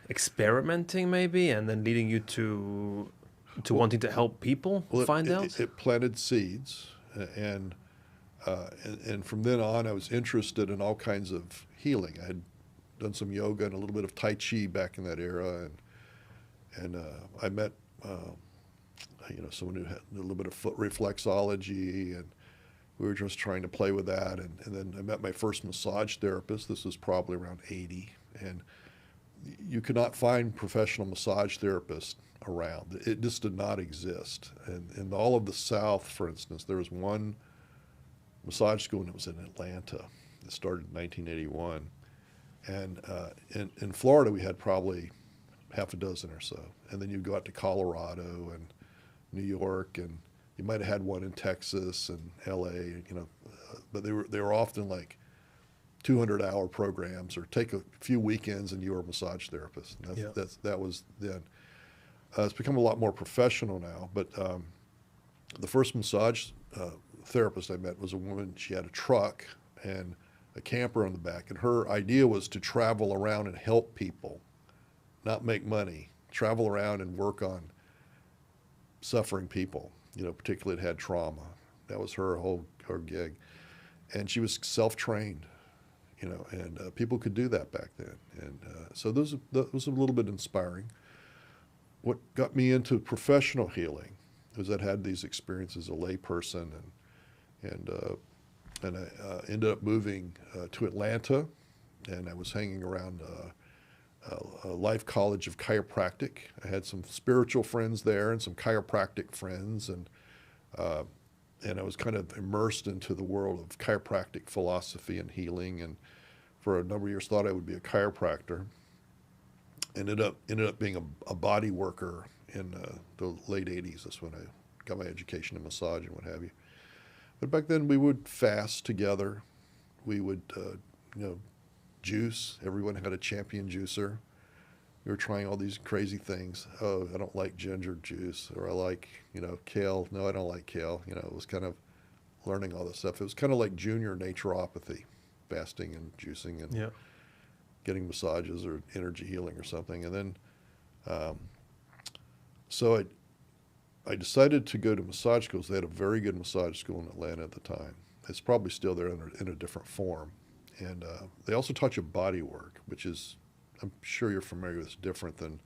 experimenting, maybe, and then leading you to wanting to help people find out? It planted seeds, and from then on, I was interested in all kinds of healing. I had done some yoga and a little bit of Tai Chi back in that era, and I met someone who had a little bit of foot reflexology, and we were just trying to play with that. And then I met my first massage therapist. This was probably around 80, and you could not find professional massage therapists around. It just did not exist. And in all of the South, for instance, there was one massage school, and it was in Atlanta. It started in 1981. And in Florida, we had probably half a dozen or so. And then you'd go out to Colorado and New York, and you might have had one in Texas and L.A., but they were often like 200-hour programs, or take a few weekends and you were a massage therapist. And that was then. It's become a lot more professional now, but the first massage therapist I met was a woman. She had a truck and a camper on the back, and her idea was to travel around and help people, not make money, travel around and work on suffering people, particularly that had trauma. That was her gig. And she was self-trained, and people could do that back then. And so that was a little bit inspiring. What got me into professional healing was I'd had these experiences as a layperson, and I ended up moving to Atlanta, and I was hanging around a Life College of Chiropractic. I had some spiritual friends there and some chiropractic friends, and I was kind of immersed into the world of chiropractic philosophy and healing, and for a number of years thought I would be a chiropractor. Ended up being a body worker in the late 80s. That's when I got my education in massage and what have you. But back then we would fast together. We would, juice. Everyone had a champion juicer. We were trying all these crazy things. Oh, I don't like ginger juice, or I like, kale. No, I don't like kale. It was kind of learning all this stuff. It was kind of like junior naturopathy, fasting and juicing and getting massages or energy healing or something. And then, so I decided to go to massage schools. They had a very good massage school in Atlanta at the time. It's probably still there in a different form. And they also taught you body work, which is, I'm sure you're familiar with, it's different than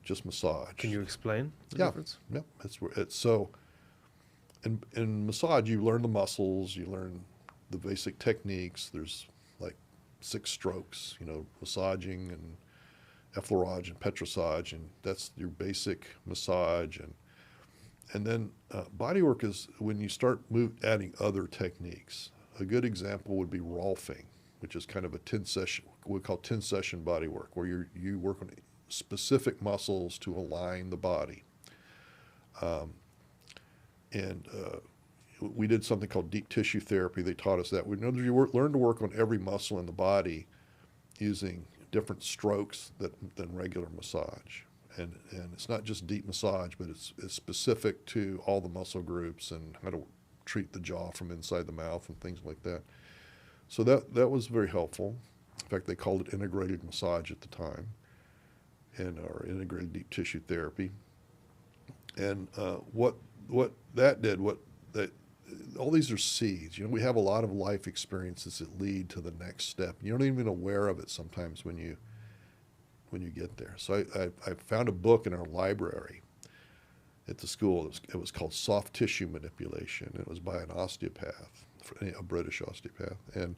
just massage. Can you explain the difference? Yeah, it's so. In massage, you learn the muscles, you learn the basic techniques. There's like 6 strokes, massaging and effleurage and petrissage, and that's your basic massage. And then body work is when you start adding other techniques. A good example would be Rolfing, which is kind of a 10-session, what we call 10-session body work, where you work on specific muscles to align the body. We did something called deep tissue therapy. They taught us that. You learn to work on every muscle in the body using different strokes than regular massage. And it's not just deep massage, but it's specific to all the muscle groups and how to treat the jaw from inside the mouth and things like that. So that was very helpful. In fact, they called it integrated massage at the time, or integrated deep tissue therapy. And what that did, all these are seeds. We have a lot of life experiences that lead to the next step. You're not even aware of it sometimes when you get there. So I found a book in our library at the school. It was called Soft Tissue Manipulation. It was by an osteopath, a British osteopath. And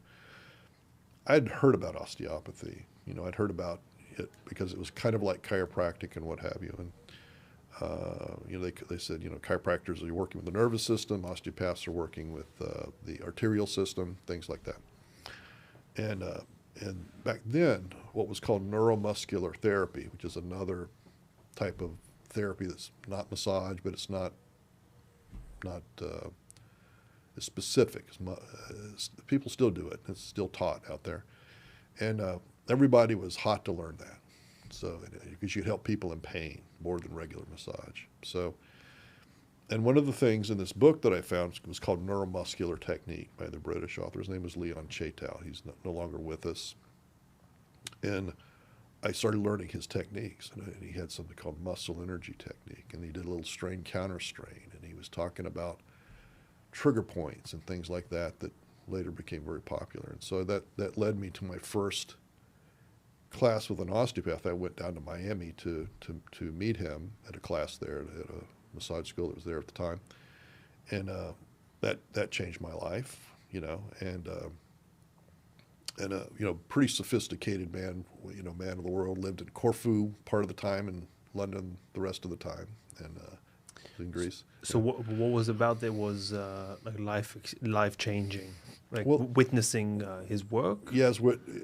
I'd heard about osteopathy. I'd heard about it because it was kind of like chiropractic and what have you. And they said, chiropractors are working with the nervous system, osteopaths are working with the arterial system, things like that. And back then, what was called neuromuscular therapy, which is another type of therapy that's not massage, but it's not it's specific. People still do it. It's still taught out there. And everybody was hot to learn that. So, because you help people in pain more than regular massage. So, and one of the things in this book that I found was called Neuromuscular Technique by the British author. His name was Leon Chaitow. He's no longer with us. And I started learning his techniques, and he had something called muscle energy technique, and he did a little strain counter strain, and he was talking about trigger points and things like that later became very popular. And so that led me to my first class with an osteopath. I went down to Miami to meet him at a class there at a massage school that was there at the time, and that changed my life, and pretty sophisticated man, man of the world, lived in Corfu part of the time and London the rest of the time, and in Greece. So what was about there was like life changing, like witnessing his work. Yes,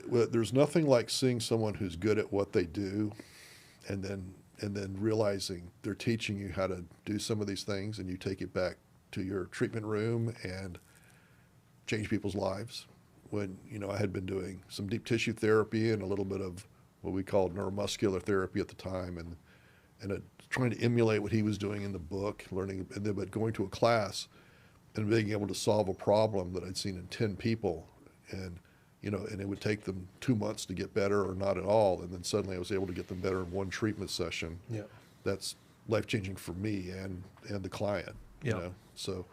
there's nothing like seeing someone who's good at what they do, and then realizing they're teaching you how to do some of these things, and you take it back to your treatment room and change people's lives. When I had been doing some deep tissue therapy and a little bit of what we called neuromuscular therapy at the time, and trying to emulate what he was doing in the book, learning, and then but going to a class and being able to solve a problem that I'd seen in 10 people, and and it would take them 2 months to get better or not at all, and then suddenly I was able to get them better in one treatment session. Yeah, that's life-changing for me and the client. Yeah. You know, so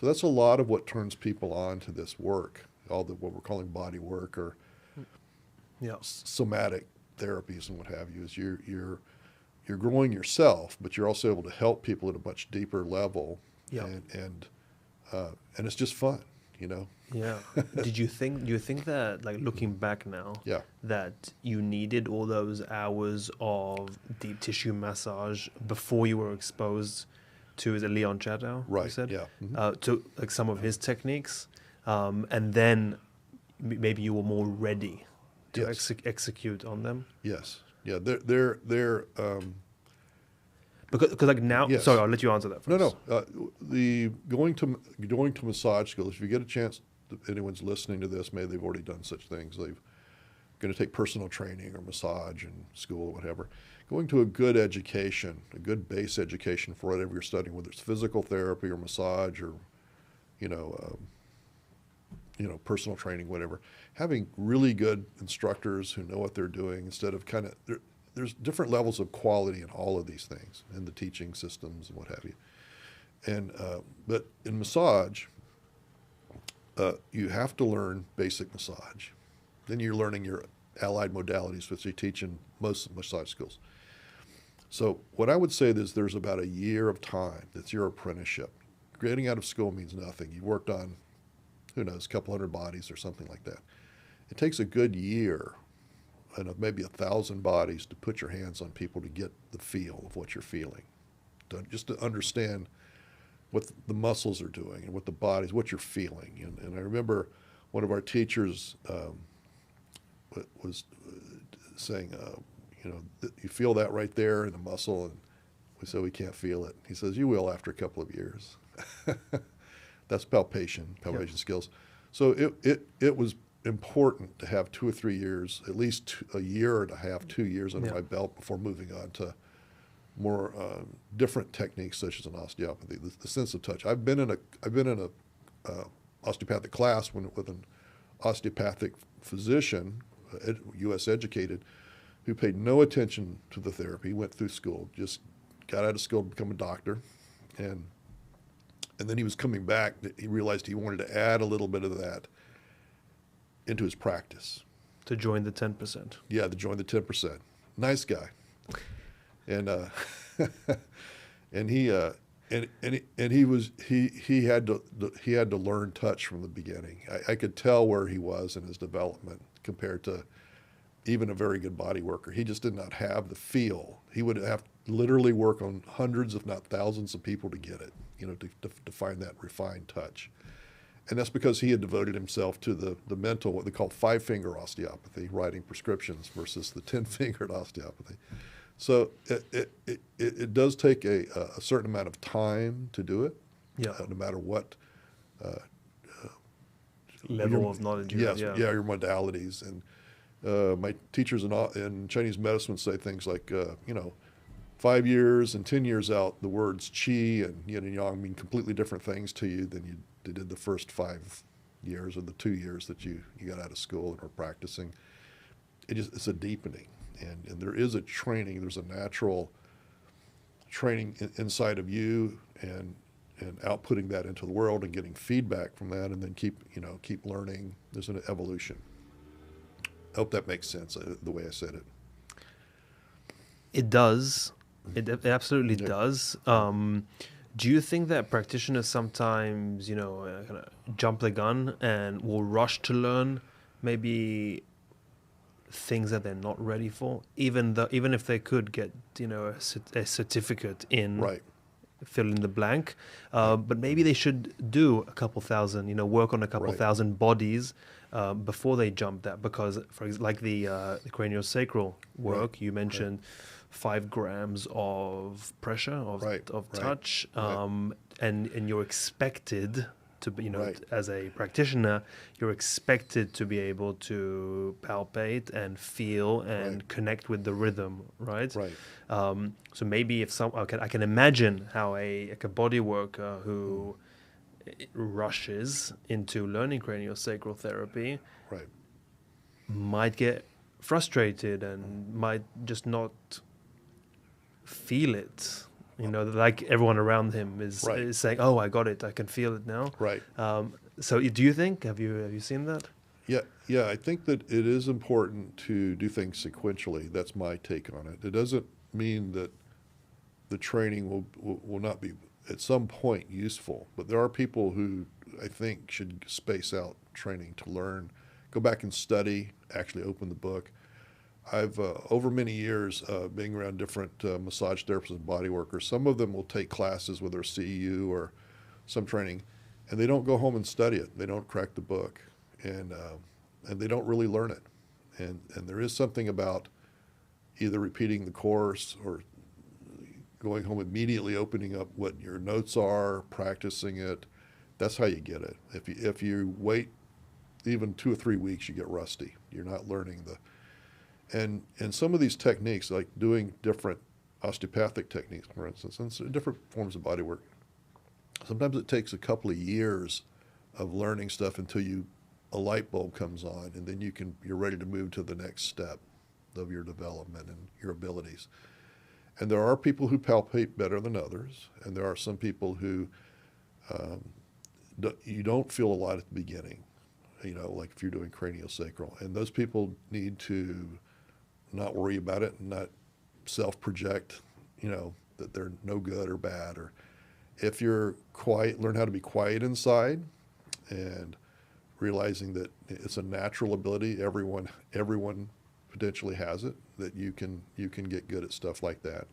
that's a lot of what turns people on to this work, all the what we're calling body work or Yeah. somatic therapies and what have you. Is you're growing yourself, but you're also able to help people at a much deeper level. Yeah. And it's just fun, you know. Yeah. Do you think that, like, looking back now, Yeah. that you needed all those hours of deep tissue massage before you were exposed to, is it Leon Chadow? You Right, said? yeah. Mhm. To like some of his techniques, and then maybe you were more ready to Yes. execute on them. Yes. Yeah. They're Because like now, Yes. sorry, I'll let you answer that first. No. The going to massage schools. If you get a chance, if anyone's listening to this, maybe they've already done such things. They've going to take personal training or massage in school or whatever. Going to a good education, a good base education for whatever you're studying, whether it's physical therapy or massage or, you know, personal training, whatever. Having really good instructors who know what they're doing instead of there's different levels of quality in all of these things, in the teaching systems and what have you. And but in massage, you have to learn basic massage. Then you're learning your allied modalities, which they teach in most massage schools. So what I would say is there's about a year of time that's your apprenticeship. Getting out of school means nothing. You worked on, who knows, a couple hundred bodies or something like that. It takes a good year and maybe 1,000 bodies to put your hands on people to get the feel of what you're feeling, just to understand what the muscles are doing and what the body's, what you're feeling. And I remember one of our teachers was saying, you feel that right there in the muscle, and we said we can't feel it. He says, you will after a couple of years. That's palpation Yep. skills. So it was important to have 2 or 3 years, at least a year and a half, 2 years under Yeah. my belt before moving on to more different techniques such as an osteopathy, the sense of touch. I've been in a osteopathic class with an osteopathic physician, U.S. educated, who paid no attention to the therapy, went through school, just got out of school to become a doctor, and then he was coming back. He realized he wanted to add a little bit of that into his practice. To join the 10%. Yeah, to join the 10%. Nice guy. And and he had to learn touch from the beginning. I could tell where he was in his development compared to even a very good body worker. He just did not have the feel. He would have to literally work on hundreds, if not thousands, of people to get it, to find that refined touch. And that's because he had devoted himself to the mental, what they call 5-finger osteopathy, writing prescriptions, versus the 10-fingered osteopathy. So it does take a certain amount of time to do it, Yeah. no matter what Level of knowledge. Yes, your modalities. And my teachers in Chinese medicine would say things like, 5 years and 10 years out, the words qi and yin and yang mean completely different things to you than they did the first 5 years or the 2 years that you got out of school and were practicing. It's a deepening. And there is a training, there's a natural training inside of you and outputting that into the world and getting feedback from that, and then keep learning. There's an evolution. I hope that makes sense, the way I said it. It does. It absolutely Yeah. does. Do you think that practitioners sometimes, kind of jump the gun and will rush to learn maybe things that they're not ready for, even if they could get, a certificate in Right. fill in the blank, but maybe they should do a couple thousand, work on a couple Right. thousand bodies before they jump that, because for example, like the craniosacral work, Right. you mentioned 5 grams of pressure of Right. touch, Right. and you're expected to be, Right. as a practitioner, you're expected to be able to palpate and feel and Right. connect with the rhythm, right? Right. So maybe if I can imagine how a body worker who rushes into learning craniosacral therapy Right. might get frustrated and might just not feel it You know, like everyone around him Right. is saying, "Oh, I got it. I can feel it now." Right. So, do you think have you seen that? Yeah, I think that it is important to do things sequentially. That's my take on it. It doesn't mean that the training will not be at some point useful, but there are people who I think should space out training to learn, go back and study, actually open the book. I've over many years being around different massage therapists and body workers. Some of them will take classes with their CEU or some training, and they don't go home and study it. They don't crack the book, and they don't really learn it. And there is something about either repeating the course or going home immediately, opening up what your notes are, practicing it. That's how you get it. If you wait even 2 or 3 weeks, you get rusty. You're not learning the. And some of these techniques, like doing different osteopathic techniques, for instance, and different forms of body work, sometimes it takes a couple of years of learning stuff until a light bulb comes on, and then you're ready to move to the next step of your development and your abilities. And there are people who palpate better than others, and there are some people who you don't feel a lot at the beginning, like if you're doing craniosacral. And those people need to not worry about it and not self-project, that they're no good or bad. Or if you're quiet, learn how to be quiet inside, and realizing that it's a natural ability. Everyone potentially has it, that you can get good at stuff like that.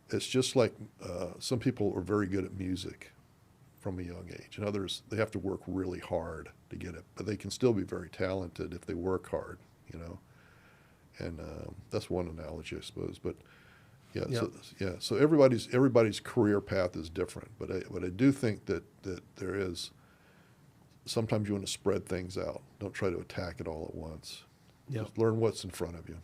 It's just like some people are very good at music from a young age, and others, they have to work really hard to get it, but they can still be very talented if they work hard, and that's one analogy, I suppose. But so everybody's career path is different, but I do think that there is, sometimes you want to spread things out. Don't try to attack it all at once. Just learn what's in front of you.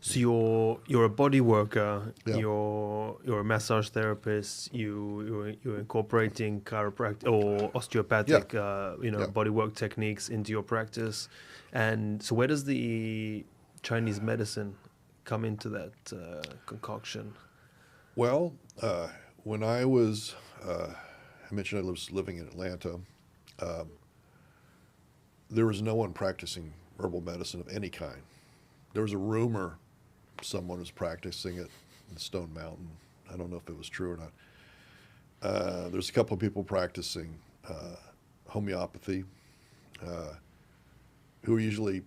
So you're a body worker. Yeah. You're a massage therapist. You're incorporating chiropractic or osteopathic, body work techniques into your practice. And so, where does the Chinese medicine come into that concoction? Well, when I was, I mentioned I was living in Atlanta. There was no one practicing herbal medicine of any kind. There was a rumor someone was practicing it in Stone Mountain. I don't know if it was true or not. There's a couple of people practicing homeopathy, who are usually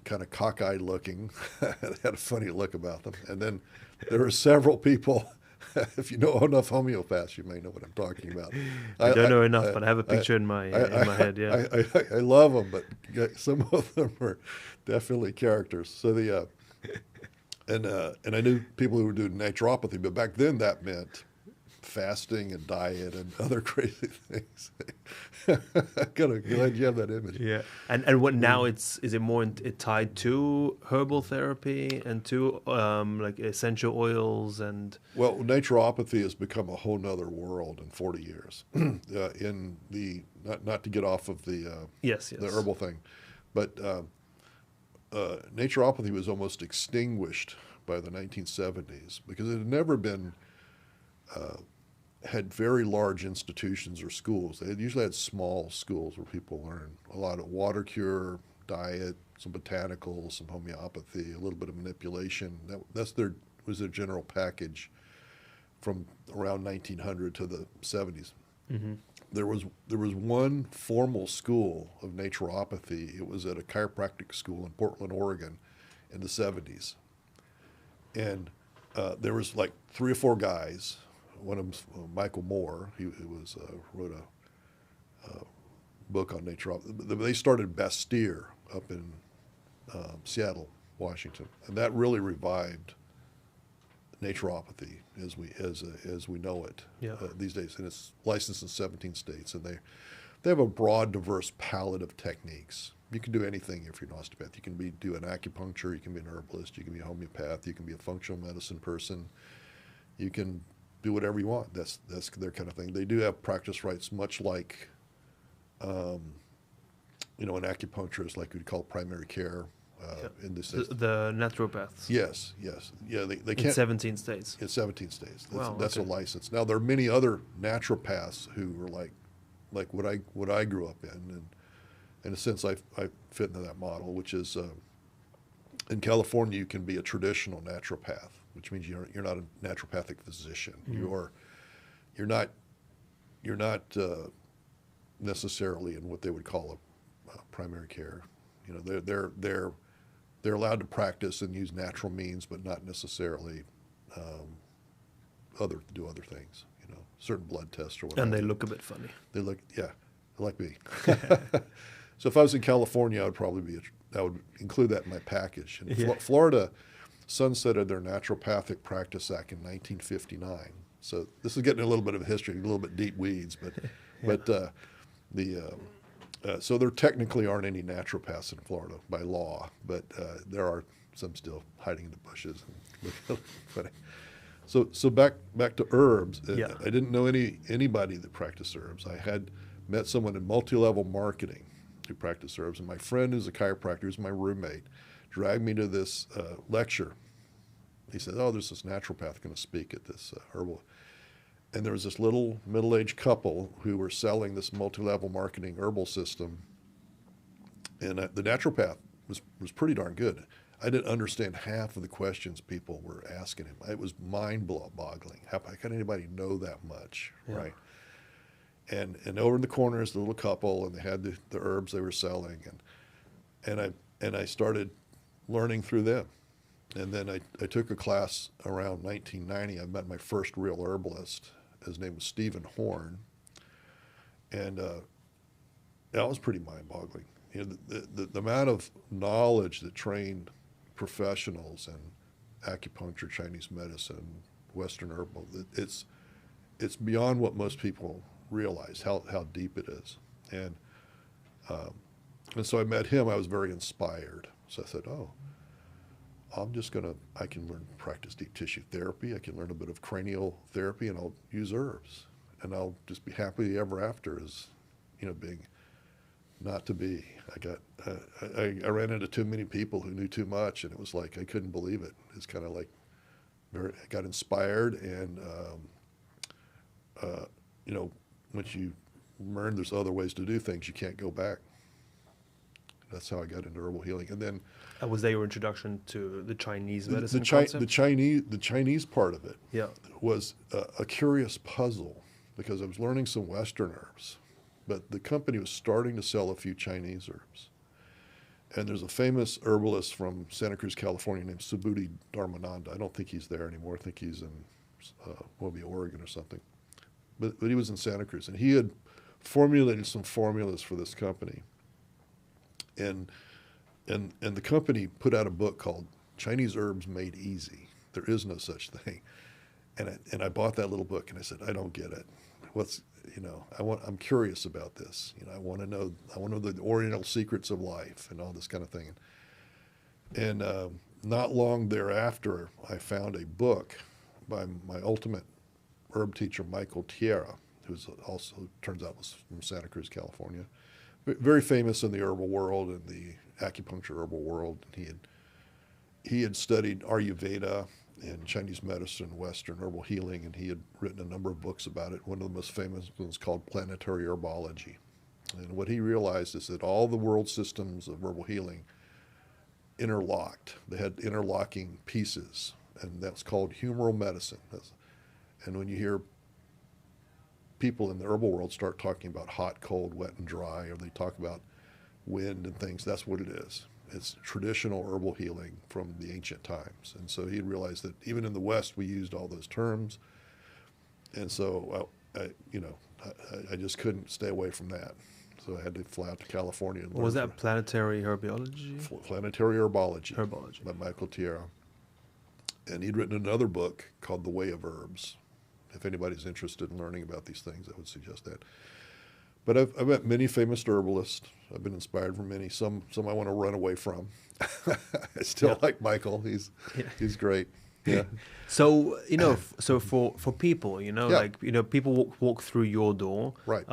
kind of cockeyed looking, had a funny look about them. And then there were several people, if you know enough homeopaths, you may know what I'm talking about. I don't know enough, but I have a picture in my head, yeah. I love them, but some of them are definitely characters. So and I knew people who were doing naturopathy, but back then that meant fasting and diet and other crazy things. Kind of glad you have that image. Yeah, and what now? Is it more tied to herbal therapy and to like essential oils and? Well, naturopathy has become a whole nother world in 40 years. In the not to get off of the herbal thing, but naturopathy was almost extinguished by the 1970s because it had never been. Had very large institutions or schools. They usually had small schools where people learn a lot of water cure, diet, some botanicals, some homeopathy, a little bit of manipulation. Was their general package from around 1900 to the 70s. Mm-hmm. There was one formal school of naturopathy. It was at a chiropractic school in Portland, Oregon, in the 70s, and there was like 3 or 4 guys. One of them's Michael Moore. He wrote a book on naturopathy. They started Bastyr up in Seattle, Washington, and that really revived naturopathy as we know it these days. And it's licensed in 17 states, and they have a broad, diverse palette of techniques. You can do anything if you're an osteopath. You can do an acupuncture. You can be an herbalist. You can be a homeopath. You can be a functional medicine person. You can do whatever you want. That's their kind of thing. They do have practice rights, much like, an acupuncturist, like we'd call primary care. in the States. The naturopaths. Yes, yes. Yeah, they In can't. 17 states. In 17 states. Wow, That's okay. a license. Now, there are many other naturopaths who are like what I grew up in. And in a sense, I fit into that model, which is in California, you can be a traditional naturopath, which means you're not a naturopathic physician. Mm. You're not necessarily in what they would call a primary care. You know, they're allowed to practice and use natural means, but not necessarily do other things. You know, certain blood tests or whatever. And they look a bit funny. They look, yeah, like me. So if I was in California, I would include that in my package. And Yeah. Florida sunsetted their Naturopathic Practice Act in 1959. So this is getting a little bit of history, a little bit deep weeds, but so there technically aren't any naturopaths in Florida by law, but there are some still hiding in the bushes. So back to herbs. Yeah. I didn't know anybody that practiced herbs. I had met someone in multi-level marketing who practiced herbs, and my friend who's a chiropractor, who's my roommate, dragged me to this lecture. He said, "Oh, there's this naturopath going to speak at this herbal." And there was this little middle-aged couple who were selling this multi-level marketing herbal system. And the naturopath was pretty darn good. I didn't understand half of the questions people were asking him. It was mind-boggling. How can anybody know that much, right? And over in the corner is the little couple, and they had the herbs they were selling. And I started learning through them. And then I took a class around 1990. I met my first real herbalist. His name was Stephen Horn. And that was pretty mind-boggling. You know, the amount of knowledge that trained professionals in acupuncture, Chinese medicine, Western herbal, it's beyond what most people realize how deep it is. And so I met him. I was very inspired. So I said, "Oh, I can learn practice deep tissue therapy. I can learn a bit of cranial therapy, and I'll use herbs, and I'll just be happy ever after as, you know, being not to be." I ran into too many people who knew too much, and it was like I couldn't believe it. It's kind of like I got inspired, and you know, once you learn there's other ways to do things, you can't go back. That's how I got into herbal healing, and then. Was that your introduction to the Chinese medicine The Chinese part of it was a curious puzzle, because I was learning some Western herbs, but the company was starting to sell a few Chinese herbs. And there's a famous herbalist from Santa Cruz, California named Subhuti Dharmananda. I don't think he's there anymore. I think he's in maybe Oregon or something. But he was in Santa Cruz, and he had formulated some formulas for this company. And the company put out a book called Chinese Herbs Made Easy. There is no such thing. And I bought that little book, and I said, "I don't get it. I'm curious about this. You know, I want to know the Oriental secrets of life and all this kind of thing." And not long thereafter, I found a book by my ultimate herb teacher, Michael Tierra, who's also turns out was from Santa Cruz, California. Very famous in the herbal world and the acupuncture herbal world. He had studied Ayurveda and Chinese medicine, Western herbal healing, and he had written a number of books about it. One of the most famous ones called Planetary Herbology. And what he realized is that all the world systems of herbal healing interlocked. They had interlocking pieces, and that's called humoral medicine. And when you hear people in the herbal world start talking about hot, cold, wet, and dry, or they talk about wind and things, that's what it is. It's traditional herbal healing from the ancient times. And so he realized that even in the West, we used all those terms. And so I just couldn't stay away from that. So I had to fly out to California. And Was that Planetary Herbology? Planetary Herbology. Herbology. By Michael Tierra. And he'd written another book called The Way of Herbs. If anybody's interested in learning about these things, I would suggest that. But I've met many famous herbalists. I've been inspired from many. Some I want to run away from. I still like Michael. He's great. Yeah. So so for people, people walk through your door, right?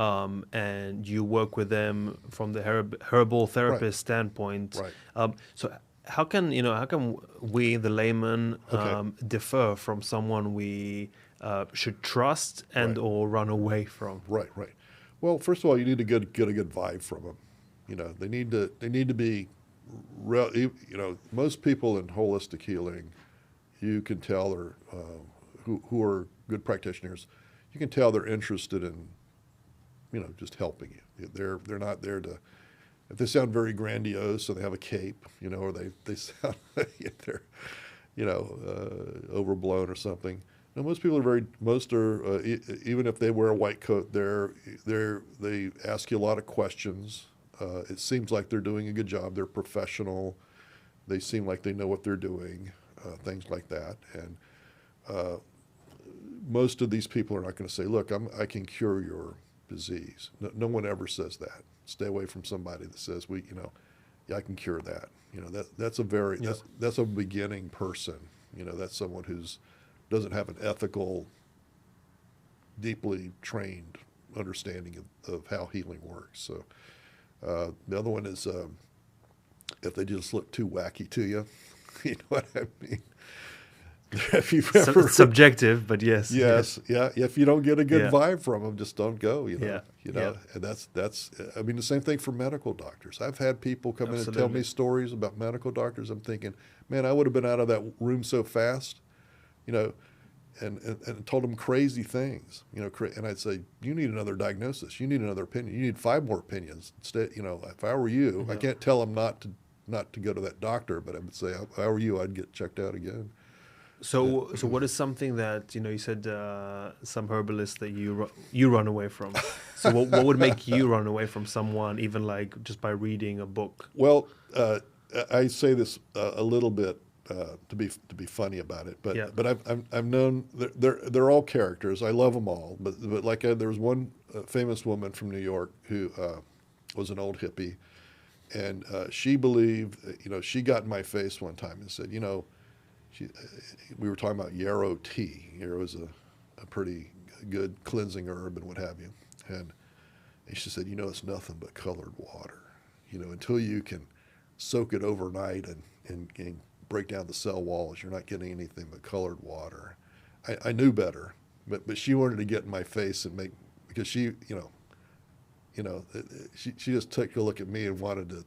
And you work with them from the herbal therapist standpoint, right? So how can we, the layman, Okay. differ from someone we should trust and Right. or run away from? Right, right. Well, first of all, you need to get a good vibe from them. They need to be, most people in holistic healing, you can tell are who are good practitioners. You can tell they're interested in, just helping you. They're not there to. If they sound very grandiose and they have a cape, or they sound like they're, overblown or something. Now, most are, even if they wear a white coat, they ask you a lot of questions. It seems like they're doing a good job. They're professional. They seem like they know what they're doing, things like that. And most of these people are not going to say, look, I can cure your disease. No one ever says that. Stay away from somebody that says, yeah, I can cure that. That's a very, Yeah. that's a beginning person. That's someone who's doesn't have an ethical, deeply trained understanding of how healing works. So the other one is if they just look too wacky to you, you know what I mean? If you've ever, It's subjective, but yes. yes, yeah. If you don't get a good Yeah. vibe from them, just don't go. Yeah. And that's. I mean, the same thing for medical doctors. I've had people come in and tell Absolutely. me stories about medical doctors. I'm thinking, man, I would have been out of that room so fast, and told them crazy things, and I'd say, you need another diagnosis. You need another opinion. You need 5 more opinions. Instead, if I were you, I Yeah. can't tell them not to go to that doctor, but I would say, if I were you, I'd get checked out again. So what is something that you said some herbalists that you run away from? So what would make you run away from someone, even like just by reading a book? Well, I say this a little bit to be funny about it, but Yeah. I've known they're all characters. I love them all, but like there was one famous woman from New York who was an old hippie, and she believed, she got in my face one time and said, we were talking about yarrow tea. Yarrow is a pretty good cleansing herb and what have you, and she said, it's nothing but colored water, until you can soak it overnight and break down the cell walls, you're not getting anything but colored water. I knew better, but she wanted to get in my face and because she just took a look at me and wanted to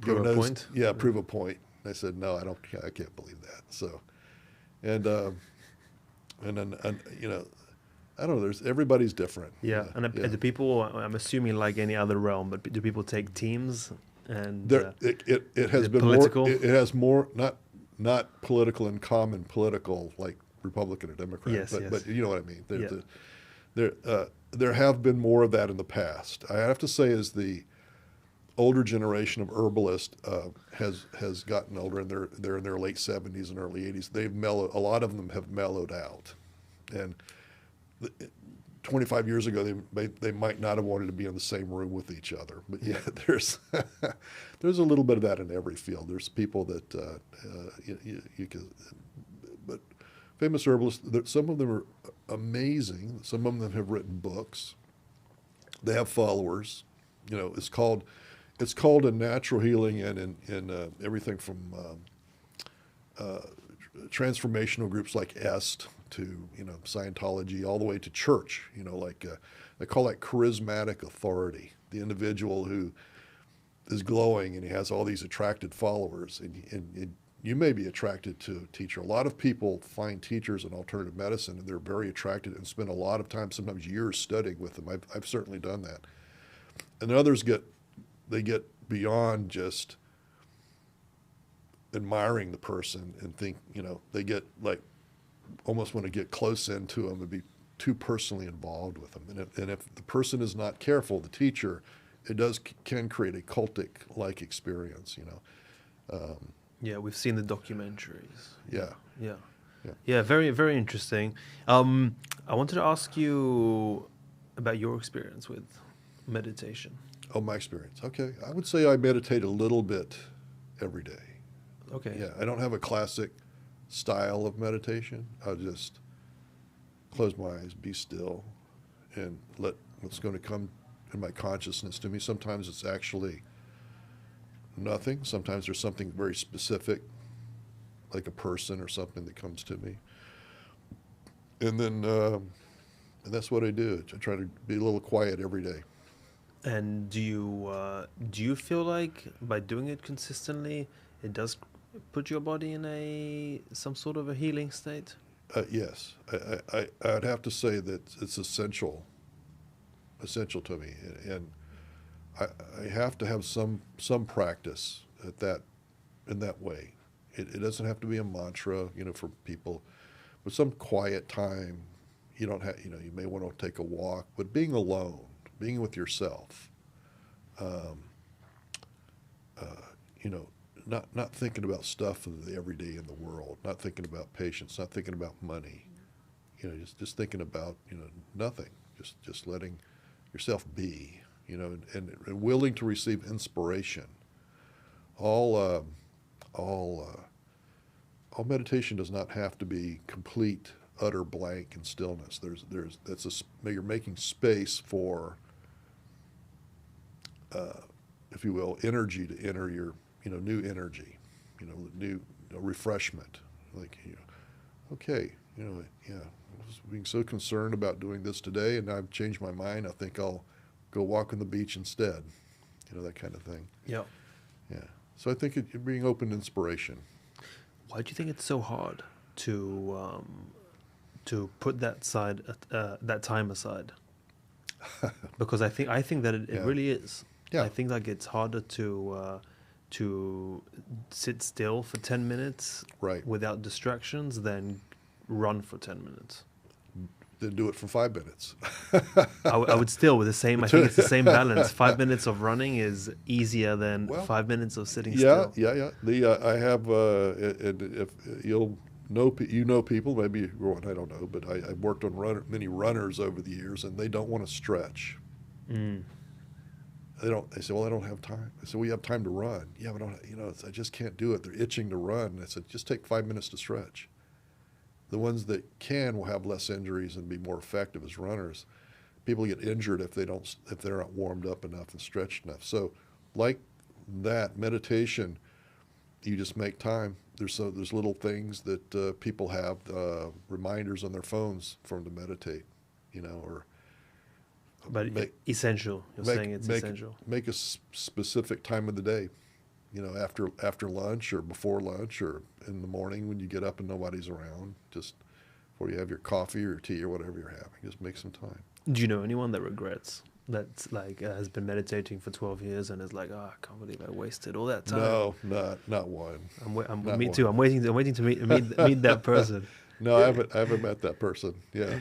Prove a point? Yeah, prove a point. I said, no, I can't believe that. So, and then I don't know. Everybody's different. Yeah, and do people? I'm assuming like any other realm, but do people take teams and It has it been political? more. It has more not political and common political like Republican or Democrat. Yes, but yes. but you know what I mean. Yeah. There have been more of that in the past. I have to say, as the older generation of herbalists has gotten older, and they're in their late 70s and early 80s. They've mellowed. A lot of them have mellowed out, and 25 years ago they might not have wanted to be in the same room with each other. But yeah, there's there's a little bit of that in every field. There's people that you can, but famous herbalists. Some of them are amazing. Some of them have written books. They have followers. It's called a natural healing, and in everything from transformational groups like EST to Scientology, all the way to church. They call that charismatic authority. The individual who is glowing and he has all these attracted followers, and you may be attracted to a teacher. A lot of people find teachers in alternative medicine and they're very attracted and spend a lot of time, sometimes years, studying with them. I've certainly done that. And others get beyond just admiring the person and think, they get like almost want to get close into them and be too personally involved with them. And if the person is not careful, the teacher, can create a cultic-like experience, Yeah, we've seen the documentaries. Yeah. Yeah. Yeah. Yeah, very, very interesting. I wanted to ask you about your experience with meditation. Oh, my experience. Okay. I would say I meditate a little bit every day. Okay. Yeah. I don't have a classic style of meditation. I'll just close my eyes, be still, and let what's going to come in my consciousness to me. Sometimes it's actually nothing. Sometimes there's something very specific, like a person or something that comes to me. And then, and that's what I do. I try to be a little quiet every day. And do you feel like by doing it consistently, it does put your body in some sort of a healing state? Yes, I'd have to say that it's essential to me, and I have to have some practice at that in that way. It doesn't have to be a mantra, for people, but some quiet time. You don't have, you may want to take a walk, but being alone, being with yourself, not thinking about stuff of the everyday in the world, not thinking about patients, not thinking about money, just thinking about, nothing, just letting yourself be, and willing to receive inspiration. All meditation does not have to be complete, utter blank and stillness. You're making space for, if you will, energy to enter your, new energy, new refreshment. Like, okay, yeah, I was being so concerned about doing this today, and I've changed my mind. I think I'll go walk on the beach instead. That kind of thing. Yeah. Yeah. So I think you're being open to inspiration. Why do you think it's so hard to put that time aside? Because I think that it really is. Yeah. I think like it's harder to sit still for 10 minutes Right. without distractions than run for 10 minutes. Then do it for 5 minutes. I would still with the same. I think it's the same balance. 5 minutes of running is easier than 5 minutes of sitting still. Yeah. I have, and if you know people, maybe I don't know, but I've worked on many runners over the years, and they don't want to stretch. Mm. They say, well, I don't have time. I said, well, you have time to run. Yeah, but I just can't do it. They're itching to run. I said, just take 5 minutes to stretch. The ones that will have less injuries and be more effective as runners. People get injured if they're not warmed up enough and stretched enough. So, like that meditation, you just make time. There's little things that people have reminders on their phones for them to meditate, or. But essential. You're saying it's essential. Make a specific time of the day, after lunch or before lunch or in the morning when you get up and nobody's around, just before you have your coffee or tea or whatever you're having, just make some time. Do you know anyone that regrets that has been meditating for 12 years and is like, I can't believe I wasted all that time? No, not one. Me too. I'm waiting to meet that person. No, I haven't met that person. Yeah.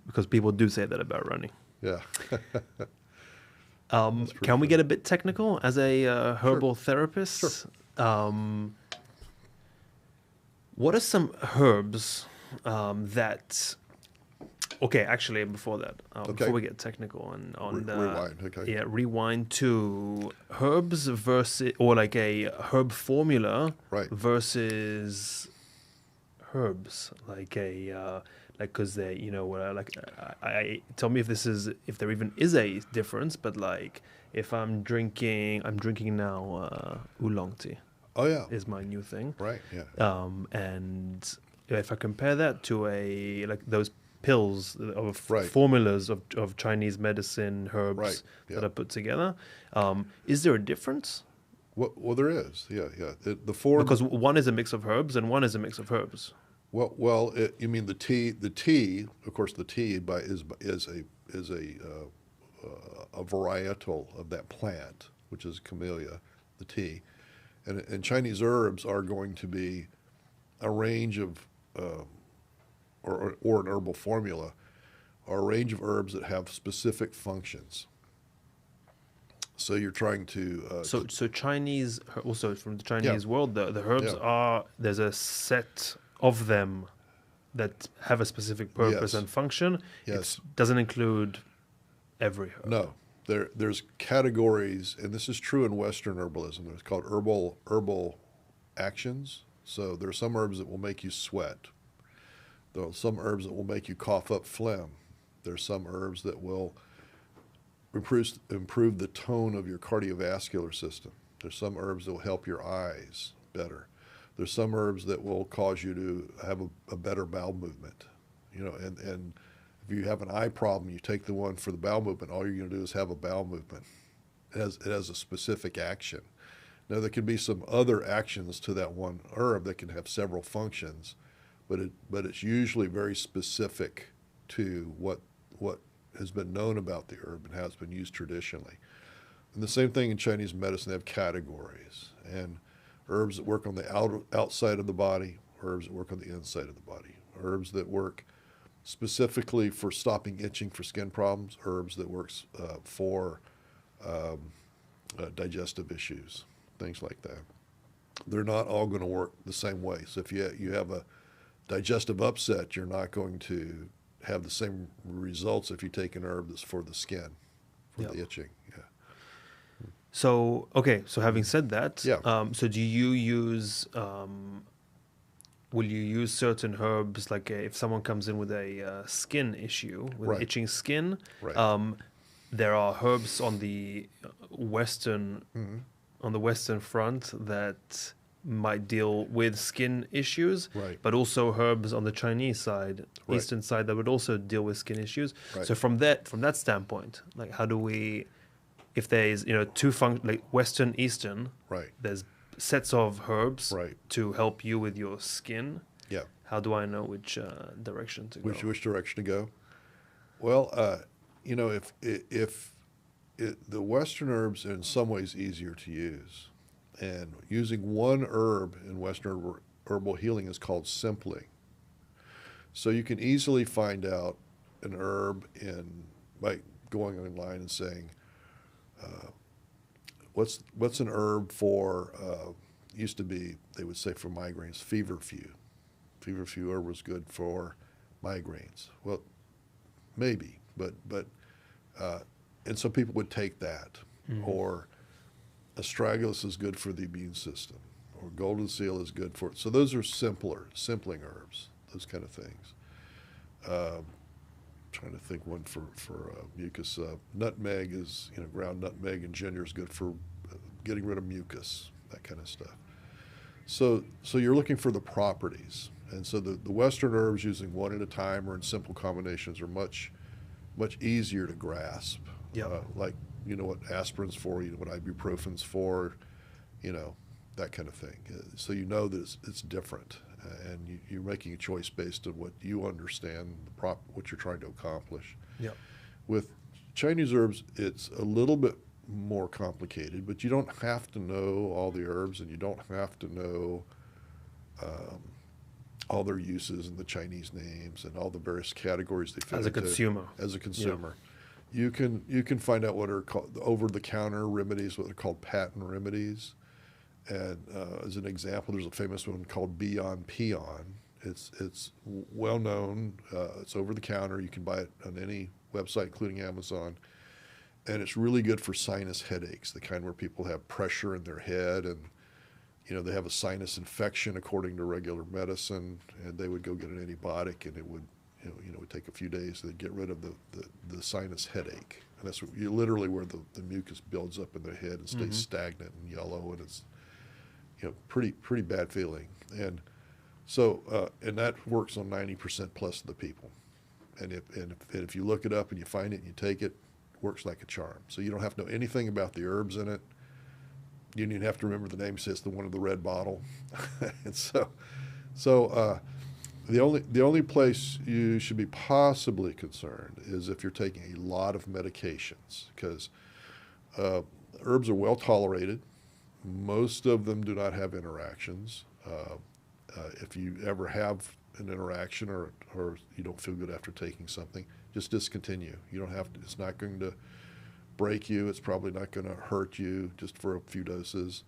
Because people do say that about running. Yeah. Can we get a bit technical as a herbal therapist? Sure. What are some herbs that? Okay, actually, before that, before we get technical on rewind. Okay. Yeah, rewind to herbs versus, or like a herb formula, right, versus herbs, because they, tell me if there even is a difference. But like, if I'm drinking now oolong tea. Oh yeah, is my new thing. Right. Yeah. And if I compare that to those pills of formulas of Chinese medicine herbs that are put together, is there a difference? Well, there is. Yeah. The form, because one is a mix of herbs and one is a mix of herbs. Well, you mean the tea? The tea, of course, the tea is a varietal of that plant, which is camellia, the tea, and Chinese herbs are going to be a range of, or an herbal formula, are a range of herbs that have specific functions. So you're trying to so Chinese, also from the Chinese world, the herbs are, there's a set of them that have a specific purpose and function. Yes. It doesn't include every herb. No. There's categories, and this is true in Western herbalism. It's called herbal actions. So there are some herbs that will make you sweat. There are some herbs that will make you cough up phlegm. There's some herbs that will improve the tone of your cardiovascular system. There's some herbs that will help your eyes better. There's some herbs that will cause you to have a better bowel movement. And if you have an eye problem, you take the one for the bowel movement, all you're going to do is have a bowel movement. It has a specific action. Now, there can be some other actions to that one herb that can have several functions, but it's usually very specific to what has been known about the herb and how it's been used traditionally. And the same thing in Chinese medicine, they have categories. And herbs that work on the outside of the body, herbs that work on the inside of the body, herbs that work specifically for stopping itching for skin problems, herbs that works for digestive issues, things like that. They're not all going to work the same way. So if you have a digestive upset, you're not going to have the same results if you take an herb that's for the skin, for the itching. Yeah. So, okay, so having said that, Yeah. So do you use, will you use certain herbs, like if someone comes in with a skin issue, with Right. itching skin, Right. there are herbs on the western front that might deal with skin issues, Right. but also herbs on the Chinese side, Right. eastern side, that would also deal with skin issues. Right. So from that standpoint, like how do we, if there is like western, eastern, Right. there's sets of herbs Right. to help you with your skin. Yeah. How do I know which direction to go? Which direction to go? Well, if the Western herbs are in some ways easier to use, and using one herb in Western herbal healing is called simpling. So you can easily find out an herb by going online and saying, what's an herb for? Used to be, they would say for migraines, feverfew. Feverfew herb was good for migraines. Well, maybe, but and some people would take that, or astragalus is good for the immune system, or golden seal is good for. So those are simpling herbs, those kind of things. Trying to think one for mucus. Nutmeg is, ground nutmeg and ginger is good for getting rid of mucus, that kind of stuff. So you're looking for the properties, and so the Western herbs using one at a time or in simple combinations are much easier to grasp. Yeah. Like what aspirin's for, what ibuprofen's for, that kind of thing. So that it's different, and you're making a choice based on what you understand, what you're trying to accomplish. Yeah. With Chinese herbs, it's a little bit more complicated, but you don't have to know all the herbs, and you don't have to know all their uses and the Chinese names and all the various categories they fit As a consumer. As a consumer. You can find out what are called over-the-counter remedies, what are called patent remedies. And as an example, there's a famous one called Beyond Peon. It's well known. It's over the counter. You can buy it on any website, including Amazon. And it's really good for sinus headaches, the kind where people have pressure in their head and they have a sinus infection according to regular medicine, and they would go get an antibiotic, and it would it would take a few days to get rid of the sinus headache. And that's literally where the mucus builds up in their head and stays stagnant and yellow, and it's pretty bad feeling. And so and that works on 90% plus of the people. And if you look it up and you find it and you take it, works like a charm. So you don't have to know anything about the herbs in it. You don't even have to remember the name. Says the one in the red bottle. And so the only place you should be possibly concerned is if you're taking a lot of medications, because herbs are well tolerated. Most of them do not have interactions. If you ever have an interaction or you don't feel good after taking something, just discontinue. You don't have to. It's not going to break you. It's probably not going to hurt you just for a few doses,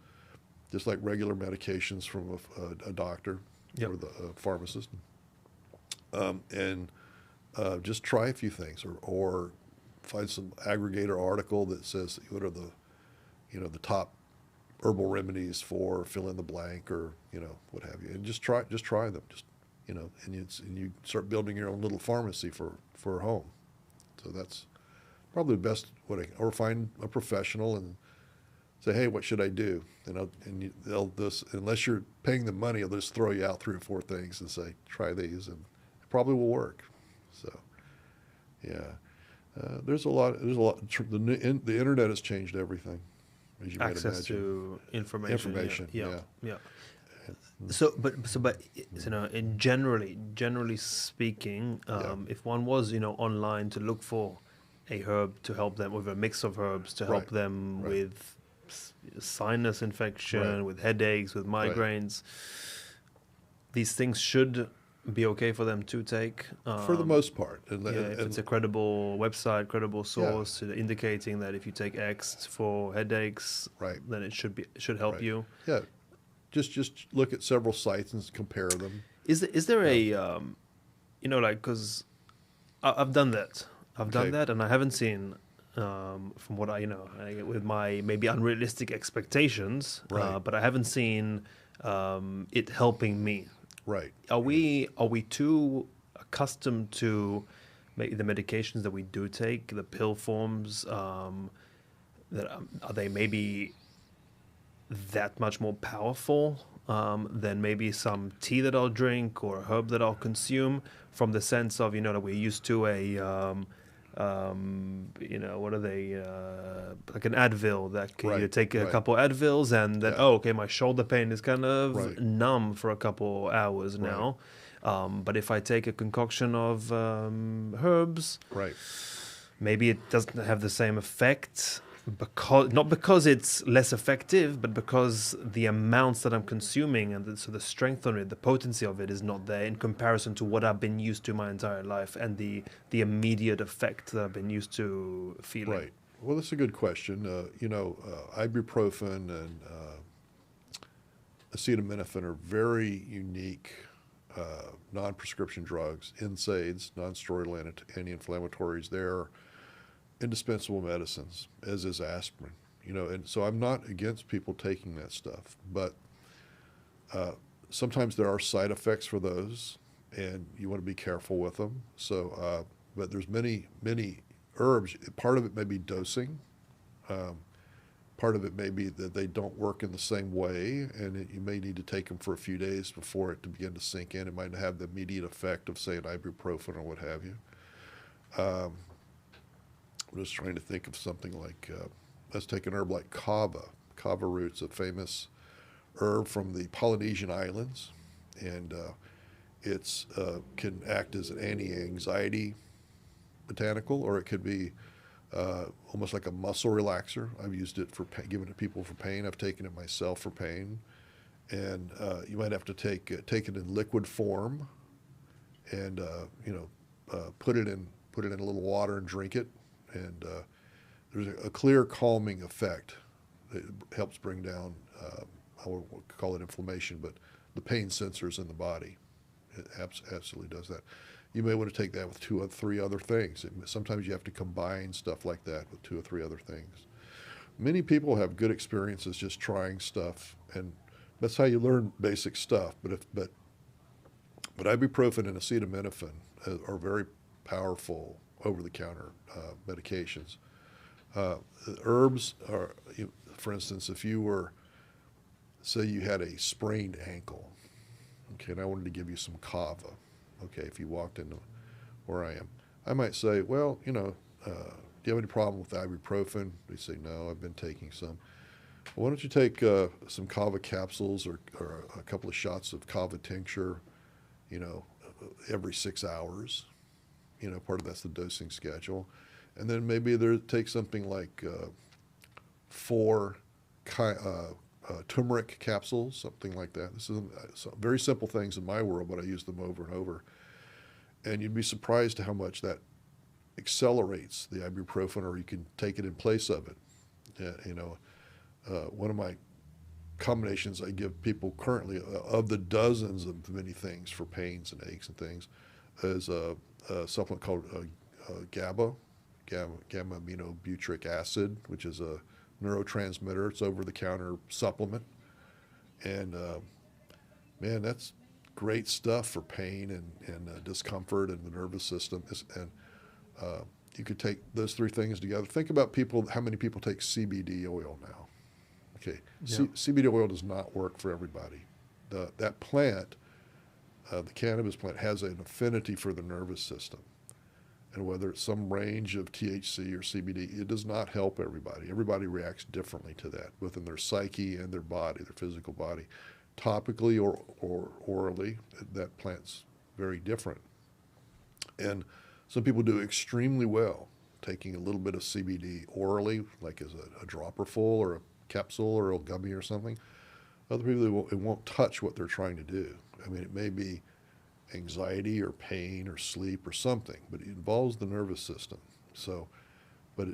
just like regular medications from a doctor or the pharmacist. And just try a few things, or find some aggregator article that says what are the top herbal remedies for fill in the blank, or what have you, and just try them, and you start building your own little pharmacy for home. So that's probably the best way. Or find a professional and say, hey, what should I do? They'll just, unless you're paying them money, they'll just throw you out 3 or 4 things and say, try these, and it probably will work. So, yeah, there's a lot. The internet has changed everything, as you might Access imagine. to information. Yeah. But in generally speaking, if one was online to look for a herb to help them with a mix of herbs to help them with sinus infection, with headaches, with migraines, these things should be okay for them to take for the most part. If it's a credible website, credible source indicating that if you take X for headaches, then it should help you. Yeah, just look at several sites and compare them. Is there a because I've done that. I've done that, and I haven't seen, from what I with my maybe unrealistic expectations, but I haven't seen it helping me. Right. Are we too accustomed to maybe the medications that we do take, the pill forms? That are they maybe that much more powerful than maybe some tea that I'll drink or a herb that I'll consume? From the sense of that we're used to a what are they, like an Advil that you take a couple Advils and then my shoulder pain is kind of numb for a couple hours now. But if I take a concoction of herbs, maybe it doesn't have the same effect, not because it's less effective, but because the amounts that I'm consuming and so the strength on it, the potency of it is not there in comparison to what I've been used to my entire life and the immediate effect that I've been used to feeling. Right. Well, that's a good question. Ibuprofen and acetaminophen are very unique non-prescription drugs, NSAIDs, non-steroidal anti-inflammatories. They're indispensable medicines, as is aspirin, and so I'm not against people taking that stuff, but sometimes there are side effects for those, and you want to be careful with them. So, but there's many herbs. Part of it may be dosing. Part of it may be that they don't work in the same way, and you may need to take them for a few days before it to begin to sink in. It might have the immediate effect of, say, an ibuprofen or what have you. I'm just trying to think of something like, let's take an herb like kava. Kava root's a famous herb from the Polynesian Islands, and it's can act as an anti-anxiety botanical, or it could be almost like a muscle relaxer. I've used it for giving it to people for pain. I've taken it myself for pain, and you might have to take it in liquid form, and put it in a little water and drink it. And there's a clear calming effect that helps bring down, I won't call it inflammation, but the pain sensors in the body. It absolutely does that. You may want to take that with 2 or 3 other things. Sometimes you have to combine stuff like that with 2 or 3 other things. Many people have good experiences just trying stuff, and that's how you learn basic stuff. But ibuprofen and acetaminophen are very powerful over-the-counter medications. Herbs are, for instance, if you were, say you had a sprained ankle, okay, and I wanted to give you some kava, okay, if you walked into where I am, I might say, well, do you have any problem with ibuprofen? They say, no, I've been taking some. Well, why don't you take some kava capsules or a couple of shots of kava tincture, every 6 hours. Part of that's the dosing schedule. And then maybe take something like 4 turmeric capsules, something like that. This is very simple things in my world, but I use them over and over. And you'd be surprised to how much that accelerates the ibuprofen, or you can take it in place of it. One of my combinations I give people currently, of the dozens of many things for pains and aches and things, is a supplement called gamma aminobutyric acid, which is a neurotransmitter. It's over-the-counter supplement, and man, that's great stuff for pain and discomfort in the nervous system. And you could take those 3 things together. Think about how many people take CBD oil now. Okay, Yeah. CBD oil does not work for everybody. That plant, the cannabis plant, has an affinity for the nervous system. And whether it's some range of THC or CBD, it does not help everybody. Everybody reacts differently to that, within their psyche and their body, their physical body. Topically or orally, that plant's very different. And some people do extremely well taking a little bit of CBD orally, like as a dropper full or a capsule or a gummy or something. Other people, it won't touch what they're trying to do. I mean, it may be anxiety or pain or sleep or something, but it involves the nervous system. So, but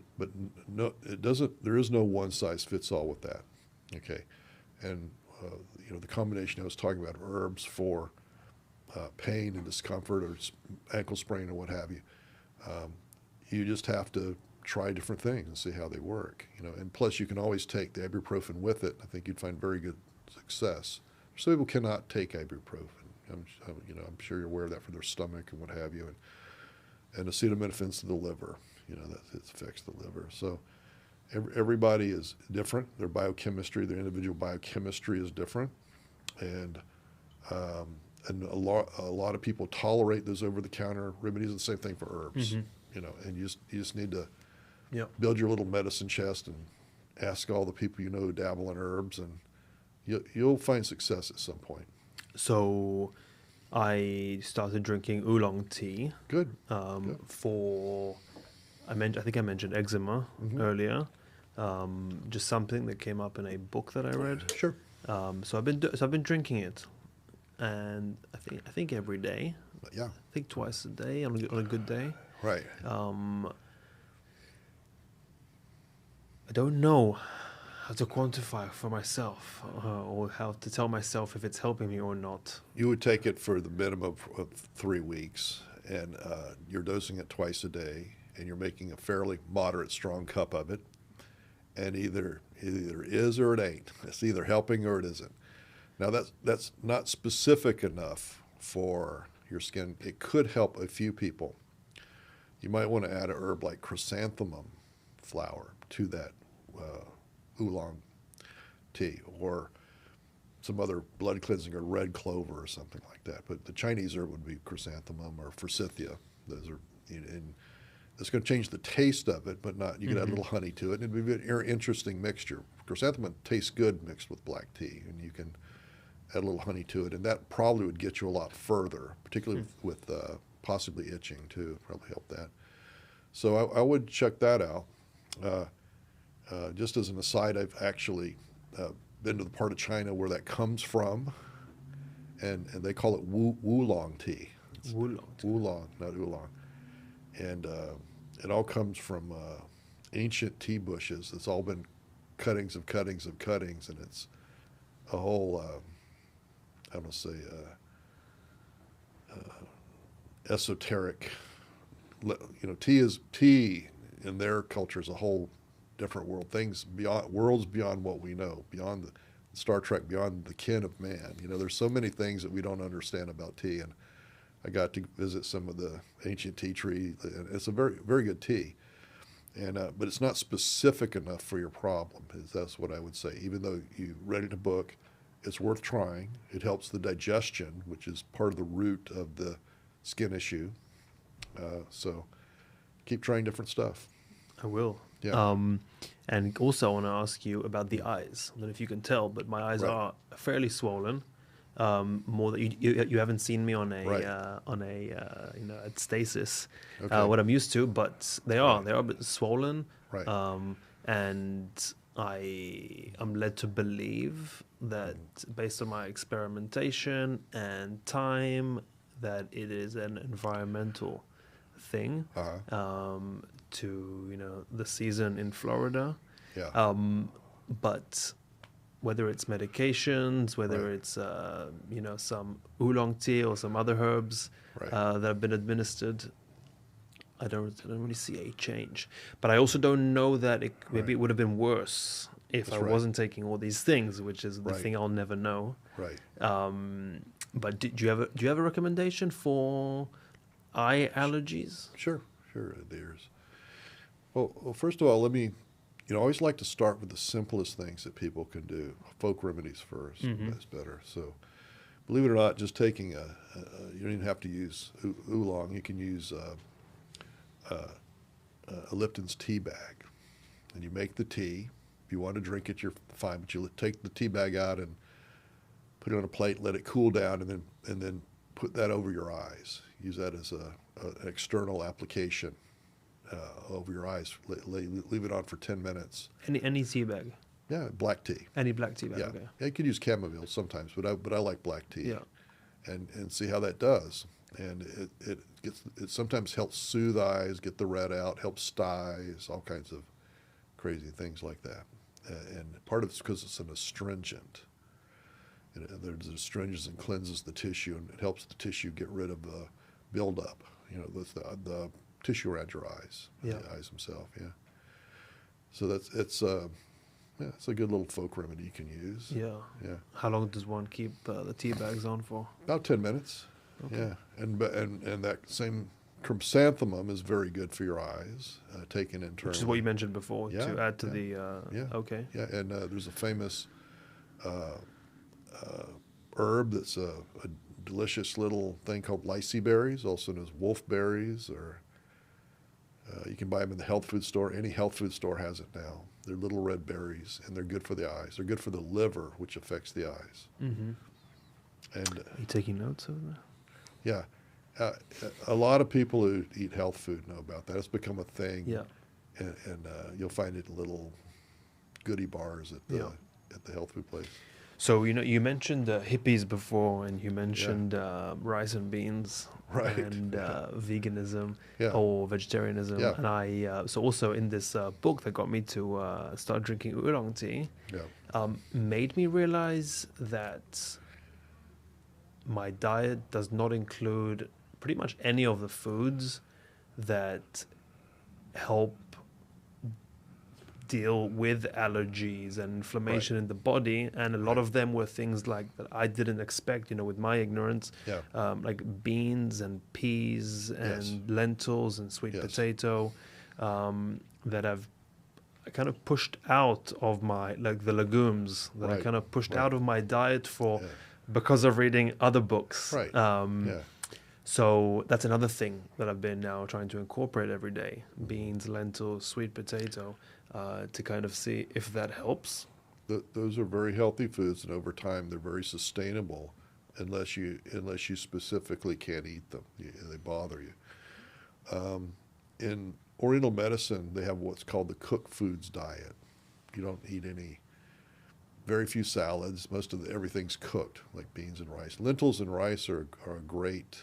no, it doesn't. There is no one size fits all with that. Okay, and the combination I was talking about of herbs for pain and discomfort or ankle sprain or what have you. You just have to try different things and see how they work. And plus you can always take the ibuprofen with it. I think you'd find very good success. Some people cannot take ibuprofen. I'm sure you're aware of that for their stomach and what have you. And acetaminophen's to the liver. That it affects the liver. So everybody is different. Their biochemistry, their individual biochemistry is different, and a lot of people tolerate those over-the-counter remedies. The same thing for herbs. And you just need to build your little medicine chest and ask all the people you know who dabble in herbs, and you'll find success at some point. So I started drinking oolong tea. Good. For I think I mentioned eczema earlier. Just something that came up in a book that I read. Sure. So I've been drinking it, and I think every day. Yeah. I think twice a day on a good day. Right. I don't know how to quantify for myself or how to tell myself if it's helping me or not. You would take it for the minimum of 3 weeks, and you're dosing it twice a day, and you're making a fairly moderate, strong cup of it, and either is or it ain't. It's either helping or it isn't. Now that's not specific enough for your skin. It could help a few people. You might want to add a herb like chrysanthemum flower to that oolong tea, or some other blood cleansing, or red clover or something like that. But the Chinese herb would be chrysanthemum or forsythia. Those are, and it's going to change the taste of it, but not. You can add a little honey to it, and it'd be a very interesting mixture. Chrysanthemum tastes good mixed with black tea, and you can add a little honey to it, and that probably would get you a lot further, particularly with possibly itching too. Probably help that. So I would check that out. Just as an aside, I've actually been to the part of China where that comes from, and they call it Wulong tea. Wulong, not oolong. And it all comes from ancient tea bushes. It's all been cuttings of cuttings of cuttings, and it's a whole, I'm going to say, esoteric. Tea in their culture is a whole different world. Worlds beyond what we know, beyond the Star Trek, beyond the kin of man. There's so many things that we don't understand about tea, and I got to visit some of the ancient tea tree, and it's a very, very good tea. And but it's not specific enough for your problem. That's what I would say. Even though you read it in a book, it's worth trying. It helps the digestion, which is part of the root of the skin issue. So keep trying different stuff. I will. Yeah. And also I want to ask you about the eyes. I don't know if you can tell, but my eyes are fairly swollen. More that you haven't seen me on a at stasis, what I'm used to, but they are a bit swollen. Right. And I'm led to believe that based on my experimentation and time, that it is an environmental thing. To the season in Florida. Yeah. But whether it's medications, whether it's some oolong tea or some other herbs that have been administered, I don't really see a change. But I also don't know that maybe it would have been worse if I wasn't taking all these things, which is the thing I'll never know. Right. But do you have a recommendation for eye allergies? Sure. There's. Well, first of all, let me I always like to start with the simplest things that people can do. Folk remedies first. That's better. So, believe it or not, just taking you don't even have to use oolong. You can use a Lipton's tea bag, and you make the tea. If you want to drink it, you're fine. But you take the tea bag out and put it on a plate, let it cool down, and then put that over your eyes. Use that as an external application over your eyes. Leave it on for 10 minutes. Any tea bag? Yeah, black tea. Any black tea bag? Yeah, Okay. you could use chamomile sometimes, but I like black tea. Yeah. And see how that does. And it sometimes helps soothe eyes, get the red out, helps styes, all kinds of crazy things like that. And part of it's because it's an astringent. And there's an astringent and cleanses the tissue, and it helps the tissue get rid of the buildup. The tissue around your eyes, the eyes themselves. Yeah. So it's a good little folk remedy you can use. Yeah. Yeah. How long does one keep the tea bags on for? About 10 minutes. Okay. Yeah, and that same chrysanthemum is very good for your eyes, taken in turn. Which is what you mentioned before, to add to the... Okay. Yeah, and there's a famous herb that's a delicious little thing called lychee berries, also known as wolfberries, or you can buy them in the health food store. Any health food store has it now. They're little red berries, and they're good for the eyes. They're good for the liver, which affects the eyes. Mm-hmm. And are you taking notes of that? Yeah. A lot of people who eat health food know about that. It's become a thing. Yeah. And you'll find it in little goodie bars at the health food place. So, you mentioned hippies before, and you mentioned rice and beans, right, and veganism yeah. or vegetarianism. Yeah. And I so also in this book that got me to start drinking oolong tea, made me realize that my diet does not include pretty much any of the foods that help deal with allergies and inflammation in the body, and a lot of them were things like that I didn't expect, with my ignorance, like beans and peas and lentils and sweet potato, that I've kind of pushed out of my, like the legumes that I kind of pushed out of my diet because of reading other books. So that's another thing that I've been now trying to incorporate every day: beans, lentils, sweet potato, to kind of see if that helps. Those are very healthy foods, and over time they're very sustainable, unless you specifically can't eat them. They bother you. In Oriental medicine, they have what's called the cooked foods diet. You don't eat very few salads. Most of everything's cooked, like beans and rice. Lentils and rice are a great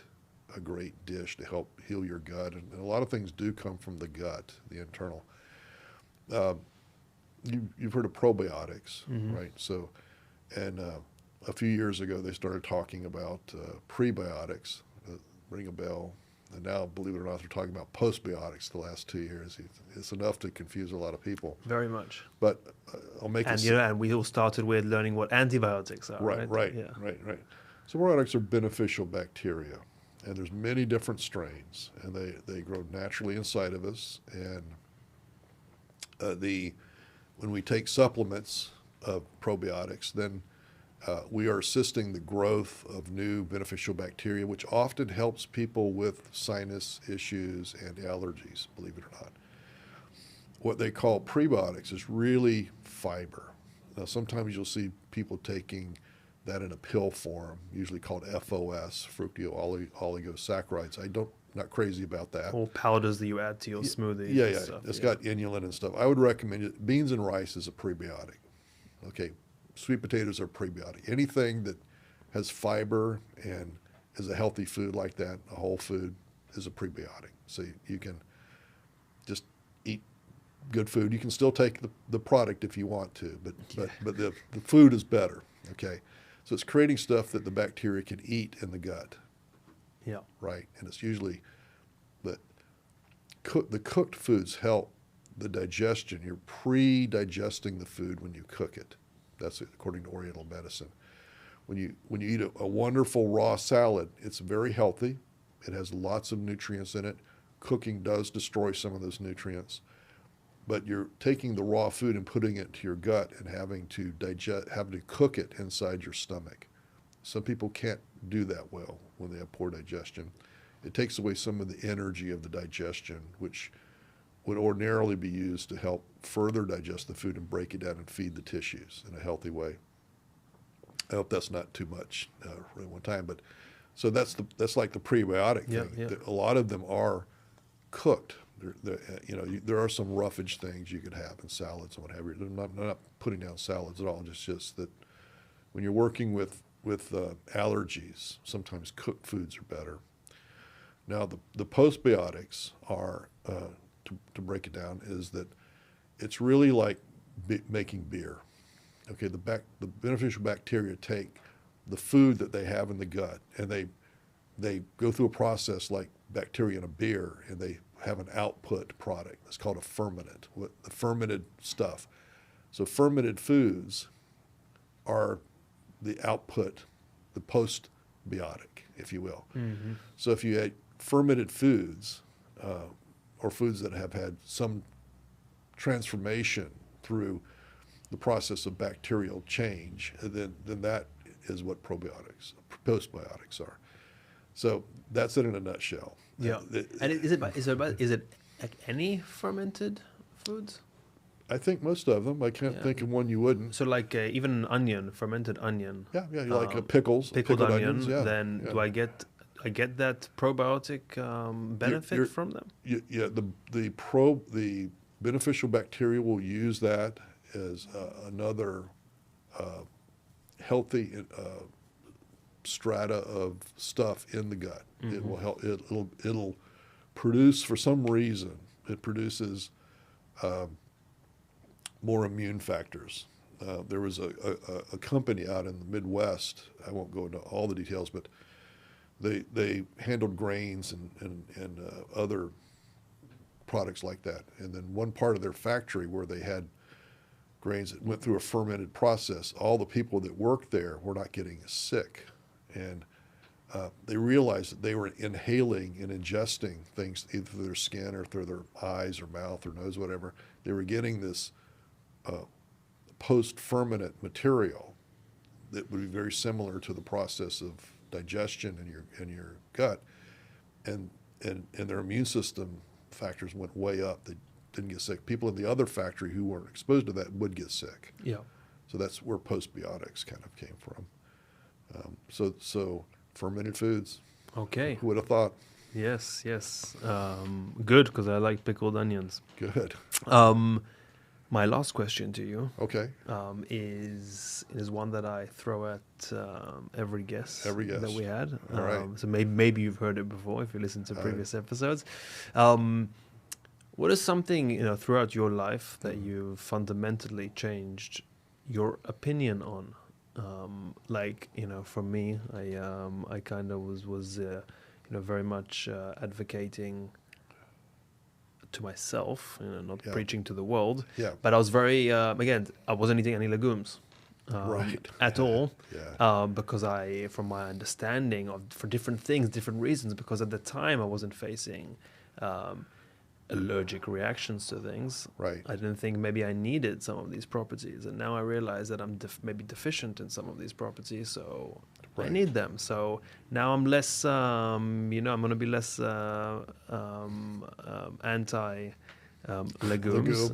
dish to help heal your gut, and a lot of things do come from the gut, the internal. You've heard of probiotics, right? So, and a few years ago they started talking about prebiotics. Ring a bell. And now, believe it or not, they're talking about postbiotics the last 2 years. It's enough to confuse a lot of people. Very much. But I'll make it. And we all started with learning what antibiotics are. Right. Right. So probiotics are beneficial bacteria, and there's many different strains, and they grow naturally inside of us. And when we take supplements of probiotics, then we are assisting the growth of new beneficial bacteria, which often helps people with sinus issues and allergies, believe it or not. What they call prebiotics is really fiber. Now, sometimes you'll see people taking that in a pill form, usually called FOS, fructooligosaccharides. Not crazy about that. Or powders that you add to your smoothies. Yeah, and stuff. It's got inulin and stuff. I would recommend it. Beans and rice is a prebiotic. Okay. Sweet potatoes are prebiotic. Anything that has fiber and is a healthy food like that, a whole food, is a prebiotic. So you can just eat good food. You can still take the product if you want to, but the food is better. Okay, so it's creating stuff that the bacteria can eat in the gut. Yeah. Right, and it's usually the cooked foods help the digestion. You're pre-digesting the food when you cook it. That's according to Oriental medicine. When you eat a wonderful raw salad, it's very healthy. It has lots of nutrients in it. Cooking does destroy some of those nutrients. but you're taking the raw food and putting it into your gut and having to cook it inside your stomach. Some people can't do that well when they have poor digestion. It takes away some of the energy of the digestion, which would ordinarily be used to help further digest the food and break it down and feed the tissues in a healthy way. I hope that's not too much at one time, but so that's like the prebiotic thing. Yeah. A lot of them are cooked. There are some roughage things you could have in salads and what have you. I'm not putting down salads at all. Just that when you're working with allergies, sometimes cooked foods are better. Now the postbiotics are to break it down is that it's really like making beer. Okay, the beneficial bacteria take the food that they have in the gut and they go through a process like bacteria in a beer, and they have an output product. It's called a fermentant, the fermented stuff. So fermented foods are the output, the postbiotic, if you will. Mm-hmm. So if you ate fermented foods, or foods that have had some transformation through the process of bacterial change, then that is what postbiotics are. So that's it in a nutshell. Yeah. And is it like any fermented foods? I think most of them. I can't think of one you wouldn't. So like even an onion, fermented onion. Yeah, like pickles, pickled onion. onions. Yeah, then yeah. do I get that probiotic benefit from them? The beneficial bacteria will use that as another healthy strata of stuff in the gut. Mm-hmm. It will help. It'll produce, for some reason, it produces more immune factors. There was a company out in the Midwest. I won't go into all the details, but they handled grains and other products like that. And then one part of their factory where they had grains that went through a fermented process, all the people that worked there were not getting sick. And they realized that they were inhaling and ingesting things either through their skin or through their eyes or mouth or nose, whatever. They were getting this post-fermented material that would be very similar to the process of digestion in your gut, and their immune system factors went way up. They didn't get sick. People in the other factory who weren't exposed to that would get sick. Yeah. So that's where postbiotics kind of came from. So fermented foods. Okay. Who would have thought? Yes. Good, because I like pickled onions. Good. My last question to you, okay, is one that I throw at every guest that we had. All right. So maybe you've heard it before if you listen to previous episodes. What is something throughout your life that you fundamentally changed your opinion on? For me, I kind of was very much advocating to myself, not preaching to the world. Yeah. But I was very again, I wasn't eating any legumes at all. Yeah. Because from my understanding for different things, different reasons, because at the time I wasn't facing allergic reactions to things. Right. I didn't think maybe I needed some of these properties, and now I realize that I'm maybe deficient in some of these properties, so I need them. So now I'm less, I'm going to be less anti legumes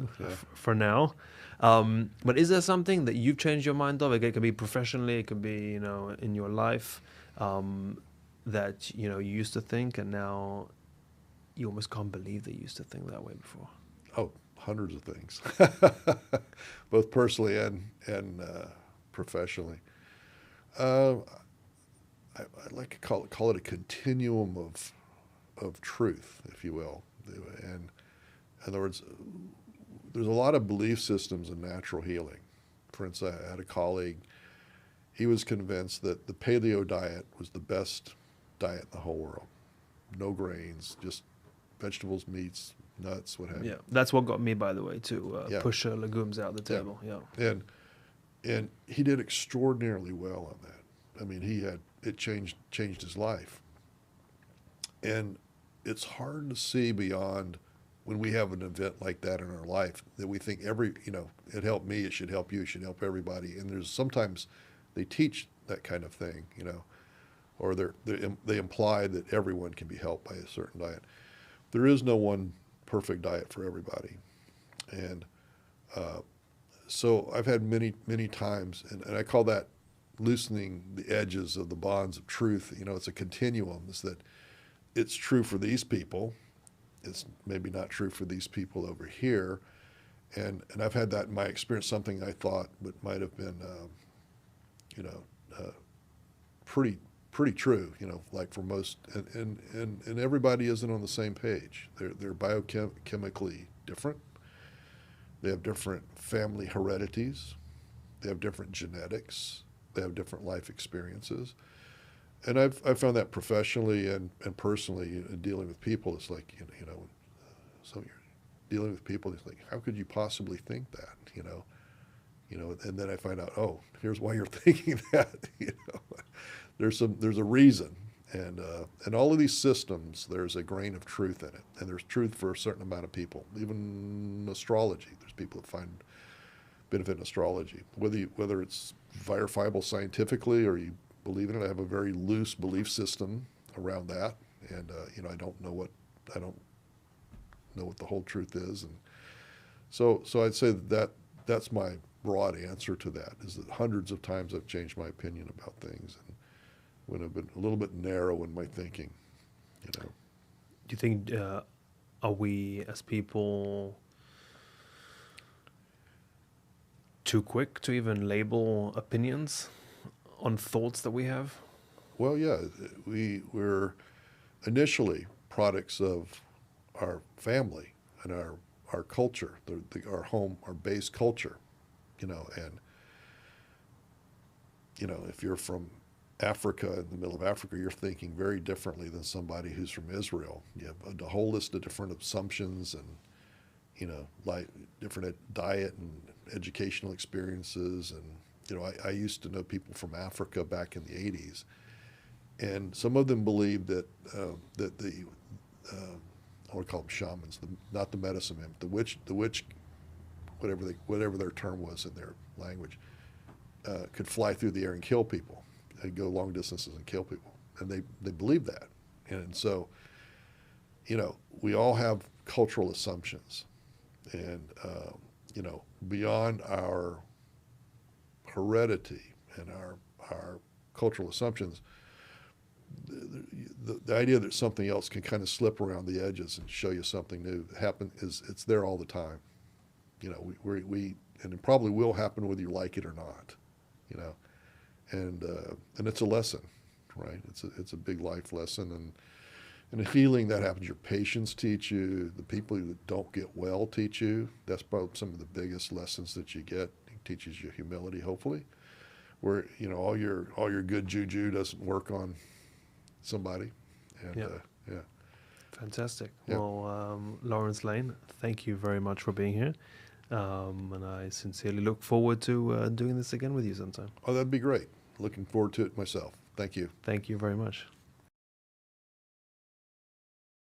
for now. But is there something that you've changed your mind of? It could be professionally, it could be in your life, that you used to think, and now you almost can't believe that you used to think that way before. Oh, hundreds of things, both personally and professionally. I'd like to call it a continuum of truth, if you will. And in other words, there's a lot of belief systems in natural healing. For instance, I had a colleague. He was convinced that the paleo diet was the best diet in the whole world. No grains, just vegetables, meats, nuts, what have you. Yeah, that's what got me, by the way, to push legumes out the table. Yeah. And he did extraordinarily well on that. I mean, it changed his life. And it's hard to see beyond when we have an event like that in our life, that we think it helped me, it should help you, it should help everybody. And there's sometimes they teach that kind of thing, or they imply that everyone can be helped by a certain diet. There is no one perfect diet for everybody. And so I've had many times, and I call that loosening the edges of the bonds of truth. It's a continuum. It's that it's true for these people. It's maybe not true for these people over here. And I've had that in my experience, something I thought but might have been, pretty true, like for most, and everybody isn't on the same page. They're biochemically different. They have different family heredities. They have different genetics. They have different life experiences. And I've found that professionally and personally in dealing with people. It's like, so you're dealing with people, it's like, how could you possibly think that, and then I find out, oh, here's why you're thinking that, there's a reason. And all of these systems, there's a grain of truth in it. And there's truth for a certain amount of people. Even astrology, there's people that find benefit in astrology. Whether it's verifiable scientifically or you believe in it, I have a very loose belief system around that. And, I don't know what the whole truth is. And so I'd say that's my broad answer to that, is that hundreds of times I've changed my opinion about things. And when I've been a little bit narrow in my thinking, Do you think, are we as people too quick to even label opinions on thoughts that we have? Well, yeah, we're initially products of our family and our culture, our home, our base culture, and, if you're from Africa, in the middle of Africa, you're thinking very differently than somebody who's from Israel. You have a whole list of different assumptions and, like different diet and educational experiences. And, I used to know people from Africa back in the 80s, and some of them believed that the I want to call them shamans, not the medicine men, the witch, whatever their term was in their language, could fly through the air and kill people. They'd go long distances and kill people, and they believed that. And so, we all have cultural assumptions, and beyond our heredity and our cultural assumptions, the idea that something else can kind of slip around the edges and show you something new it's there all the time. And it probably will happen whether you like it or not, and it's a lesson, right? It's a big life lesson, and the healing that happens. Your patients teach you. The people that don't get well teach you. That's probably some of the biggest lessons that you get. It teaches you humility, hopefully, where all your good juju doesn't work on somebody. And yeah. Fantastic. Yeah. Well, Laurence Layne, thank you very much for being here. And I sincerely look forward to doing this again with you sometime. Oh, that'd be great. Looking forward to it myself. Thank you. Thank you very much.